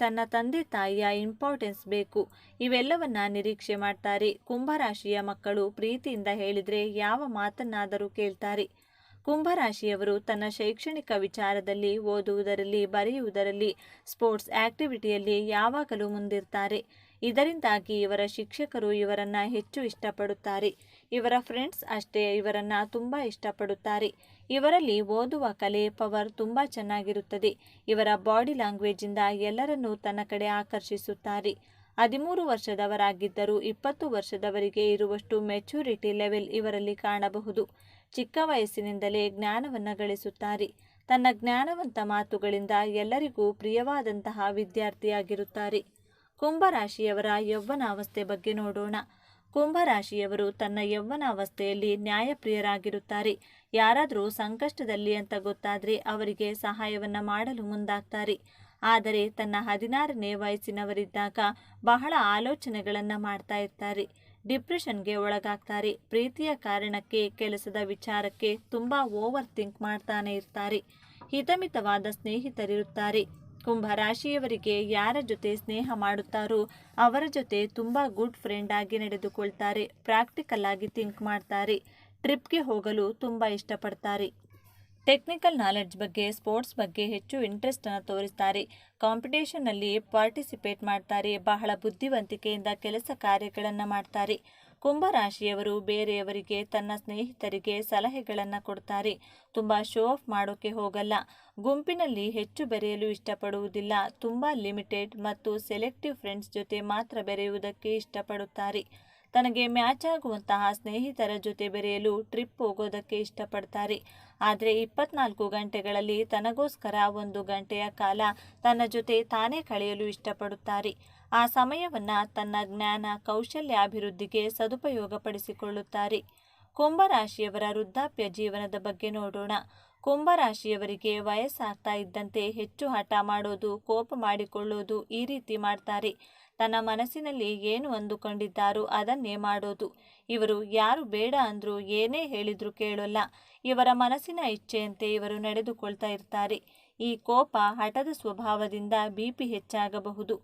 ತನ್ನ ತಂದೆ ತಾಯಿಯ ಇಂಪಾರ್ಟೆನ್ಸ್ ಬೇಕು, ಇವೆಲ್ಲವನ್ನ ನಿರೀಕ್ಷೆ ಮಾಡ್ತಾರೆ. ಕುಂಭರಾಶಿಯ ಮಕ್ಕಳು ಪ್ರೀತಿಯಿಂದ ಹೇಳಿದರೆ ಯಾವ ಮಾತನ್ನಾದರೂ ಕೇಳ್ತಾರೆ. ಕುಂಭರಾಶಿಯವರು ತನ್ನ ಶೈಕ್ಷಣಿಕ ವಿಚಾರದಲ್ಲಿ, ಓದುವುದರಲ್ಲಿ, ಬರೆಯುವುದರಲ್ಲಿ, ಸ್ಪೋರ್ಟ್ಸ್ ಆಕ್ಟಿವಿಟಿಯಲ್ಲಿ ಯಾವಾಗಲೂ ಮುಂದಿರ್ತಾರೆ. ಇದರಿಂದಾಗಿ ಇವರ ಶಿಕ್ಷಕರು ಇವರನ್ನು ಹೆಚ್ಚು ಇಷ್ಟಪಡುತ್ತಾರೆ. ಇವರ ಫ್ರೆಂಡ್ಸ್ ಅಷ್ಟೇ ಇವರನ್ನು ತುಂಬ ಇಷ್ಟಪಡುತ್ತಾರೆ. ಇವರಲ್ಲಿ ಓದುವ ಕಲೆ, ಪವರ್ ತುಂಬ ಚೆನ್ನಾಗಿರುತ್ತದೆ. ಇವರ ಬಾಡಿ ಲ್ಯಾಂಗ್ವೇಜಿಂದ ಎಲ್ಲರನ್ನೂ ತನ್ನ ಕಡೆ ಆಕರ್ಷಿಸುತ್ತಾರೆ. 13 ವರ್ಷದವರಾಗಿದ್ದರೂ 20 ವರ್ಷದವರಿಗೆ ಇರುವಷ್ಟು ಮೆಚುರಿಟಿ ಲೆವೆಲ್ ಇವರಲ್ಲಿ ಕಾಣಬಹುದು. ಚಿಕ್ಕ ವಯಸ್ಸಿನಿಂದಲೇ ಜ್ಞಾನವನ್ನು ಗಳಿಸುತ್ತಾರೆ. ತನ್ನ ಜ್ಞಾನವಂತ ಮಾತುಗಳಿಂದ ಎಲ್ಲರಿಗೂ ಪ್ರಿಯವಾದಂತಹ ವಿದ್ಯಾರ್ಥಿಯಾಗಿರುತ್ತಾರೆ. ಕುಂಭರಾಶಿಯವರ ಯೌವನಾವಸ್ಥೆ ಬಗ್ಗೆ ನೋಡೋಣ. ಕುಂಭರಾಶಿಯವರು ತನ್ನ ಯೌವನಾವಸ್ಥೆಯಲ್ಲಿ ನ್ಯಾಯಪ್ರಿಯರಾಗಿರುತ್ತಾರೆ. ಯಾರಾದರೂ ಸಂಕಷ್ಟದಲ್ಲಿ ಅಂತ ಗೊತ್ತಾದರೆ ಅವರಿಗೆ ಸಹಾಯವನ್ನು ಮಾಡಲು ಮುಂದಾಗ್ತಾರೆ. ಆದರೆ ತನ್ನ 16ನೇ ವಯಸ್ಸಿನವರಿದ್ದಾಗ ಬಹಳ ಆಲೋಚನೆಗಳನ್ನು ಮಾಡ್ತಾ ಇರ್ತಾರೆ. ಡಿಪ್ರೆಷನ್ಗೆ ಒಳಗಾಗ್ತಾರೆ. ಪ್ರೀತಿಯ ಕಾರಣಕ್ಕೆ ಕೆಲಸದ ವಿಚಾರಕ್ಕೆ ತುಂಬ ಓವರ್ ಥಿಂಕ್ ಮಾಡ್ತಾನೆ ಇರ್ತಾರೆ. ಹಿತಮಿತವಾದ ಸ್ನೇಹಿತರಿರುತ್ತಾರೆ. ಕುಂಭರಾಶಿಯವರಿಗೆ ಯಾರ ಜೊತೆ ಸ್ನೇಹ ಮಾಡುತ್ತಾರೋ ಅವರ ಜೊತೆ ತುಂಬ ಗುಡ್ ಫ್ರೆಂಡ್ ಆಗಿ ನಡೆದುಕೊಳ್ತಾರೆ. ಪ್ರಾಕ್ಟಿಕಲ್ ಆಗಿ ಥಿಂಕ್ ಮಾಡ್ತಾರೆ. ಟ್ರಿಪ್ಗೆ ಹೋಗಲು ತುಂಬ ಇಷ್ಟಪಡ್ತಾರೆ. ಟೆಕ್ನಿಕಲ್ ನಾಲೆಡ್ಜ್ ಬಗ್ಗೆ, ಸ್ಪೋರ್ಟ್ಸ್ ಬಗ್ಗೆ ಹೆಚ್ಚು ಇಂಟ್ರೆಸ್ಟನ್ನು ತೋರಿಸ್ತಾರೆ. ಕಾಂಪಿಟೇಷನ್ನಲ್ಲಿ ಪಾರ್ಟಿಸಿಪೇಟ್ ಮಾಡ್ತಾರೆ. ಬಹಳ ಬುದ್ಧಿವಂತಿಕೆಯಿಂದ ಕೆಲಸ ಕಾರ್ಯಗಳನ್ನು ಮಾಡ್ತಾರೆ. ಕುಂಭರಾಶಿಯವರು ಬೇರೆಯವರಿಗೆ, ತನ್ನ ಸ್ನೇಹಿತರಿಗೆ ಸಲಹೆಗಳನ್ನು ಕೊಡ್ತಾರೆ. ತುಂಬ ಶೋ ಆಫ್ ಮಾಡೋಕ್ಕೆ ಹೋಗಲ್ಲ. ಗುಂಪಿನಲ್ಲಿ ಹೆಚ್ಚು ಬೆರೆಯಲು ಇಷ್ಟಪಡುವುದಿಲ್ಲ. ತುಂಬ ಲಿಮಿಟೆಡ್ ಮತ್ತು ಸೆಲೆಕ್ಟಿವ್ ಫ್ರೆಂಡ್ಸ್ ಜೊತೆ ಮಾತ್ರ ಬೆರೆಯುವುದಕ್ಕೆ ಇಷ್ಟಪಡುತ್ತಾರೆ. ತನಗೆ ಮ್ಯಾಚ್ ಆಗುವಂತಹ ಸ್ನೇಹಿತರ ಜೊತೆ ಬೆರೆಯಲು ಟ್ರಿಪ್ ಹೋಗೋದಕ್ಕೆ ಇಷ್ಟಪಡ್ತಾರೆ. ಆದರೆ 24 ಗಂಟೆಗಳಲ್ಲಿ ತನಗೋಸ್ಕರ 1 ಗಂಟೆಯ ಕಾಲ ತನ್ನ ಜೊತೆ ತಾನೇ ಕಳೆಯಲು ಇಷ್ಟಪಡುತ್ತಾರೆ. ಆ ಸಮಯವನ್ನು ತನ್ನ ಜ್ಞಾನ, ಕೌಶಲ್ಯಾಭಿವೃದ್ಧಿಗೆ ಸದುಪಯೋಗಪಡಿಸಿಕೊಳ್ಳುತ್ತಾರೆ. ಕುಂಭರಾಶಿಯವರ ವೃದ್ಧಾಪ್ಯ ಜೀವನದ ಬಗ್ಗೆ ನೋಡೋಣ. ಕುಂಭರಾಶಿಯವರಿಗೆ ವಯಸ್ಸಾಗ್ತಾ ಇದ್ದಂತೆ ಹೆಚ್ಚು ಹಠ ಮಾಡೋದು, ಕೋಪ ಮಾಡಿಕೊಳ್ಳೋದು ಈ ರೀತಿ ಮಾಡ್ತಾರೆ. ತನ್ನ ಮನಸ್ಸಿನಲ್ಲಿ ಏನು ಅಂದುಕೊಂಡಿದ್ದಾರೋ ಅದನ್ನೇ ಮಾಡೋದು. ಇವರು ಯಾರು ಬೇಡ ಅಂದರೂ ಏನೇ ಹೇಳಿದರೂ ಕೇಳೋಲ್ಲ. ಇವರ ಮನಸ್ಸಿನ ಇಚ್ಛೆಯಂತೆ ಇವರು ನಡೆದುಕೊಳ್ತಾ ಇರ್ತಾರೆ. ಈ ಕೋಪ, ಹಠದ ಸ್ವಭಾವದಿಂದ BP ಹೆಚ್ಚಾಗಬಹುದು.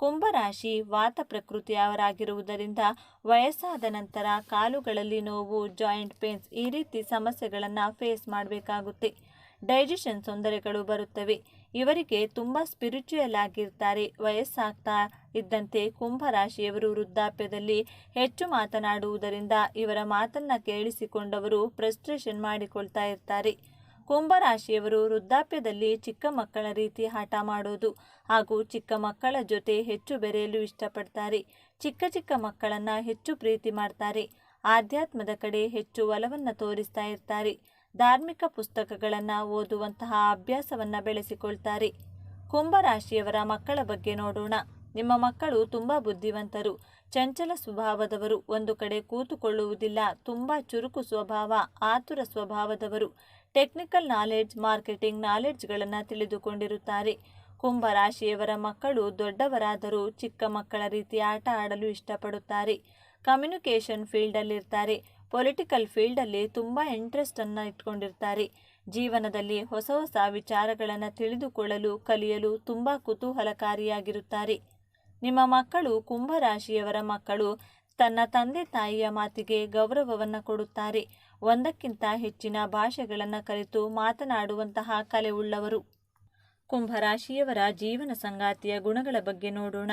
ಕುಂಭರಾಶಿ ವಾತ ಪ್ರಕೃತಿಯವರಾಗಿರುವುದರಿಂದ ವಯಸ್ಸಾದ ನಂತರ ಕಾಲುಗಳಲ್ಲಿ ನೋವು, ಜಾಯಿಂಟ್ ಪೇನ್ಸ್ ಈ ರೀತಿ ಸಮಸ್ಯೆಗಳನ್ನು ಫೇಸ್ ಮಾಡಬೇಕಾಗುತ್ತೆ. ಡೈಜೆಷನ್ ತೊಂದರೆಗಳು ಬರುತ್ತವೆ. ಇವರಿಗೆ ತುಂಬ ಸ್ಪಿರಿಚುಯಲ್ ಆಗಿರ್ತಾರೆ. ವಯಸ್ಸಾಗ್ತಾ ಇದ್ದಂತೆ ಕುಂಭರಾಶಿಯವರು ವೃದ್ಧಾಪ್ಯದಲ್ಲಿ ಹೆಚ್ಚು ಮಾತನಾಡುವುದರಿಂದ ಇವರ ಮಾತನ್ನು ಕೇಳಿಸಿಕೊಂಡವರು ಫ್ರಸ್ಟ್ರೇಷನ್ ಮಾಡಿಕೊಳ್ತಾ ಇರ್ತಾರೆ. ಕುಂಭರಾಶಿಯವರು ವೃದ್ಧಾಪ್ಯದಲ್ಲಿ ಚಿಕ್ಕ ಮಕ್ಕಳ ರೀತಿ ಹಠ ಮಾಡೋದು ಹಾಗೂ ಚಿಕ್ಕ ಮಕ್ಕಳ ಜೊತೆ ಹೆಚ್ಚು ಬೆರೆಯಲು ಇಷ್ಟಪಡ್ತಾರೆ. ಚಿಕ್ಕ ಚಿಕ್ಕ ಮಕ್ಕಳನ್ನು ಹೆಚ್ಚು ಪ್ರೀತಿ ಮಾಡ್ತಾರೆ. ಆಧ್ಯಾತ್ಮದ ಕಡೆ ಹೆಚ್ಚು ಒಲವನ್ನು ತೋರಿಸ್ತಾ ಇರ್ತಾರೆ. ಧಾರ್ಮಿಕ ಪುಸ್ತಕಗಳನ್ನು ಓದುವಂತಹ ಅಭ್ಯಾಸವನ್ನು ಬೆಳೆಸಿಕೊಳ್ತಾರೆ. ಕುಂಭರಾಶಿಯವರ ಮಕ್ಕಳ ಬಗ್ಗೆ ನೋಡೋಣ. ನಿಮ್ಮ ಮಕ್ಕಳು ತುಂಬ ಬುದ್ಧಿವಂತರು, ಚಂಚಲ ಸ್ವಭಾವದವರು, ಒಂದು ಕಡೆ ಕೂತುಕೊಳ್ಳುವುದಿಲ್ಲ, ತುಂಬ ಚುರುಕು ಸ್ವಭಾವ, ಆತುರ ಸ್ವಭಾವದವರು. ಟೆಕ್ನಿಕಲ್ ನಾಲೆಡ್ಜ್, ಮಾರ್ಕೆಟಿಂಗ್ ನಾಲೆಡ್ಜ್ಗಳನ್ನು ತಿಳಿದುಕೊಂಡಿರುತ್ತಾರೆ. ಕುಂಭರಾಶಿಯವರ ಮಕ್ಕಳು ದೊಡ್ಡವರಾದರೂ ಚಿಕ್ಕ ಮಕ್ಕಳ ರೀತಿ ಆಟ ಆಡಲು ಇಷ್ಟಪಡುತ್ತಾರೆ. ಕಮ್ಯುನಿಕೇಷನ್ ಫೀಲ್ಡಲ್ಲಿರ್ತಾರೆ. ಪೊಲಿಟಿಕಲ್ ಫೀಲ್ಡಲ್ಲಿ ತುಂಬ ಇಂಟ್ರೆಸ್ಟನ್ನು ಇಟ್ಕೊಂಡಿರ್ತಾರೆ. ಜೀವನದಲ್ಲಿ ಹೊಸ ಹೊಸ ವಿಚಾರಗಳನ್ನು ತಿಳಿದುಕೊಳ್ಳಲು, ಕಲಿಯಲು ತುಂಬ ಕುತೂಹಲಕಾರಿಯಾಗಿರುತ್ತಾರೆ. ನಿಮ್ಮ ಮಕ್ಕಳು, ಕುಂಭರಾಶಿಯವರ ಮಕ್ಕಳು ತನ್ನ ತಂದೆ ತಾಯಿಯ ಮಾತಿಗೆ ಗೌರವವನ್ನು ಕೊಡುತ್ತಾರೆ. ಒಂದಕ್ಕಿಂತ ಹೆಚ್ಚಿನ ಭಾಷೆಗಳನ್ನು ಕಲಿತು ಮಾತನಾಡುವಂತಹ ಕಲೆ ಉಳ್ಳವರು. ಕುಂಭರಾಶಿಯವರ ಜೀವನ ಸಂಗಾತಿಯ ಗುಣಗಳ ಬಗ್ಗೆ ನೋಡೋಣ.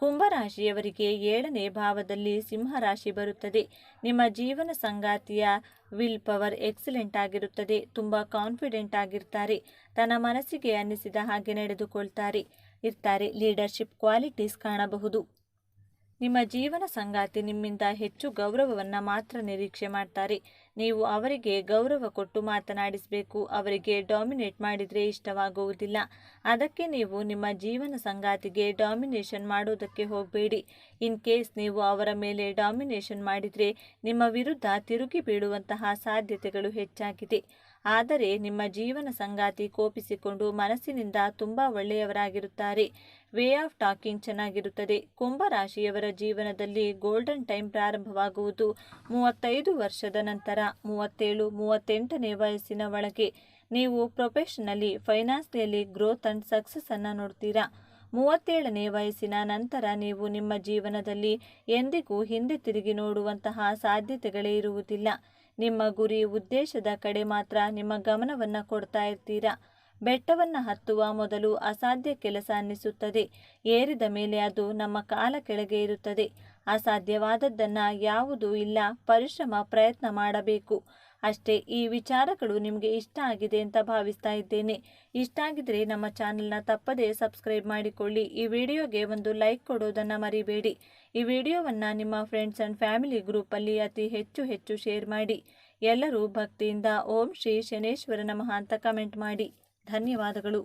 ಕುಂಭರಾಶಿಯವರಿಗೆ 7ನೇ ಭಾವದಲ್ಲಿ ಸಿಂಹರಾಶಿ ಬರುತ್ತದೆ. ನಿಮ್ಮ ಜೀವನ ಸಂಗಾತಿಯ ವಿಲ್ ಪವರ್ ಎಕ್ಸಲೆಂಟ್ ಆಗಿರುತ್ತದೆ. ತುಂಬ ಕಾನ್ಫಿಡೆಂಟ್ ಆಗಿರ್ತಾರೆ. ತನ್ನ ಮನಸ್ಸಿಗೆ ಅನ್ನಿಸಿದ ಹಾಗೆ ನಡೆದುಕೊಳ್ತಾರೆ ಇರ್ತಾರೆ. ಲೀಡರ್ಶಿಪ್ ಕ್ವಾಲಿಟೀಸ್ ಕಾಣಬಹುದು. ನಿಮ್ಮ ಜೀವನ ಸಂಗಾತಿ ನಿಮ್ಮಿಂದ ಹೆಚ್ಚು ಗೌರವವನ್ನು ಮಾತ್ರ ನಿರೀಕ್ಷೆ ಮಾಡ್ತಾರೆ. ನೀವು ಅವರಿಗೆ ಗೌರವ ಕೊಟ್ಟು ಮಾತನಾಡಿಸಬೇಕು. ಅವರಿಗೆ ಡಾಮಿನೇಟ್ ಮಾಡಿದರೆ ಇಷ್ಟವಾಗುವುದಿಲ್ಲ. ಅದಕ್ಕೆ ನೀವು ನಿಮ್ಮ ಜೀವನ ಸಂಗಾತಿಗೆ ಡಾಮಿನೇಷನ್ ಮಾಡೋದಕ್ಕೆ ಹೋಗಬೇಡಿ. ಇನ್ ಕೇಸ್ ನೀವು ಅವರ ಮೇಲೆ ಡಾಮಿನೇಷನ್ ಮಾಡಿದರೆ ನಿಮ್ಮ ವಿರುದ್ಧ ತಿರುಗಿ ಬೀಳುವಂತಹ ಸಾಧ್ಯತೆಗಳು ಹೆಚ್ಚಾಗಿದೆ. ಆದರೆ ನಿಮ್ಮ ಜೀವನ ಸಂಗಾತಿ ಕೋಪಿಸಿಕೊಂಡು ಮನಸ್ಸಿನಿಂದ ತುಂಬ ಒಳ್ಳೆಯವರಾಗಿರುತ್ತಾರೆ. ವೇ ಆಫ್ ಟಾಕಿಂಗ್ ಚೆನ್ನಾಗಿರುತ್ತದೆ. ಕುಂಭರಾಶಿಯವರ ಜೀವನದಲ್ಲಿ ಗೋಲ್ಡನ್ ಟೈಮ್ ಪ್ರಾರಂಭವಾಗುವುದು 35 ವರ್ಷದ ನಂತರ. 37-38ನೇ ವಯಸ್ಸಿನ ಒಳಗೆ ನೀವು professionally, financially growth and success ಅನ್ನು ನೋಡ್ತೀರಾ. 37ನೇ ವಯಸ್ಸಿನ ನಂತರ ನೀವು ನಿಮ್ಮ ಜೀವನದಲ್ಲಿ ಎಂದಿಗೂ ಹಿಂದೆ ತಿರುಗಿ ನೋಡುವಂತಹ ಸಾಧ್ಯತೆಗಳೇ ಇರುವುದಿಲ್ಲ. ನಿಮ್ಮ ಗುರಿ, ಉದ್ದೇಶದ ಕಡೆ ಮಾತ್ರ ನಿಮ್ಮ ಗಮನವನ್ನು ಕೊಡ್ತಾ ಇರ್ತೀರಾ. ಬೆಟ್ಟವನ್ನು ಹತ್ತುವ ಮೊದಲು ಅಸಾಧ್ಯ ಕೆಲಸ ಅನ್ನಿಸುತ್ತದೆ. ಏರಿದ ಮೇಲೆ ಅದು ನಮ್ಮ ಕಾಲ ಕೆಳಗೆ ಇರುತ್ತದೆ. ಅಸಾಧ್ಯವಾದದ್ದನ್ನು ಯಾವುದೂ ಇಲ್ಲ. ಪರಿಶ್ರಮ, ಪ್ರಯತ್ನ ಮಾಡಬೇಕು ಅಷ್ಟೇ. ಈ ವಿಚಾರಗಳು ನಿಮಗೆ ಇಷ್ಟ ಆಗಿದೆ ಅಂತ ಭಾವಿಸ್ತಾ ಇದ್ದೇನೆ. ಇಷ್ಟ ಆಗಿದ್ರೆ ನಮ್ಮ ಚಾನಲ್ನ ತಪ್ಪದೇ ಸಬ್ಸ್ಕ್ರೈಬ್ ಮಾಡಿಕೊಳ್ಳಿ. ಈ ವಿಡಿಯೋಗೆ ಒಂದು ಲೈಕ್ ಕೊಡೋದನ್ನು ಮರಿಬೇಡಿ. ಈ ವಿಡಿಯೋವನ್ನು ನಿಮ್ಮ ಫ್ರೆಂಡ್ಸ್ ಆ್ಯಂಡ್ ಫ್ಯಾಮಿಲಿ ಗ್ರೂಪಲ್ಲಿ ಅತಿ ಹೆಚ್ಚು ಶೇರ್ ಮಾಡಿ. ಎಲ್ಲರೂ ಭಕ್ತಿಯಿಂದ ಓಂ ಶ್ರೀ ಶನೇಶ್ವರ ನಮಃ ಅಂತ ಕಮೆಂಟ್ ಮಾಡಿ. ಧನ್ಯವಾದಗಳು.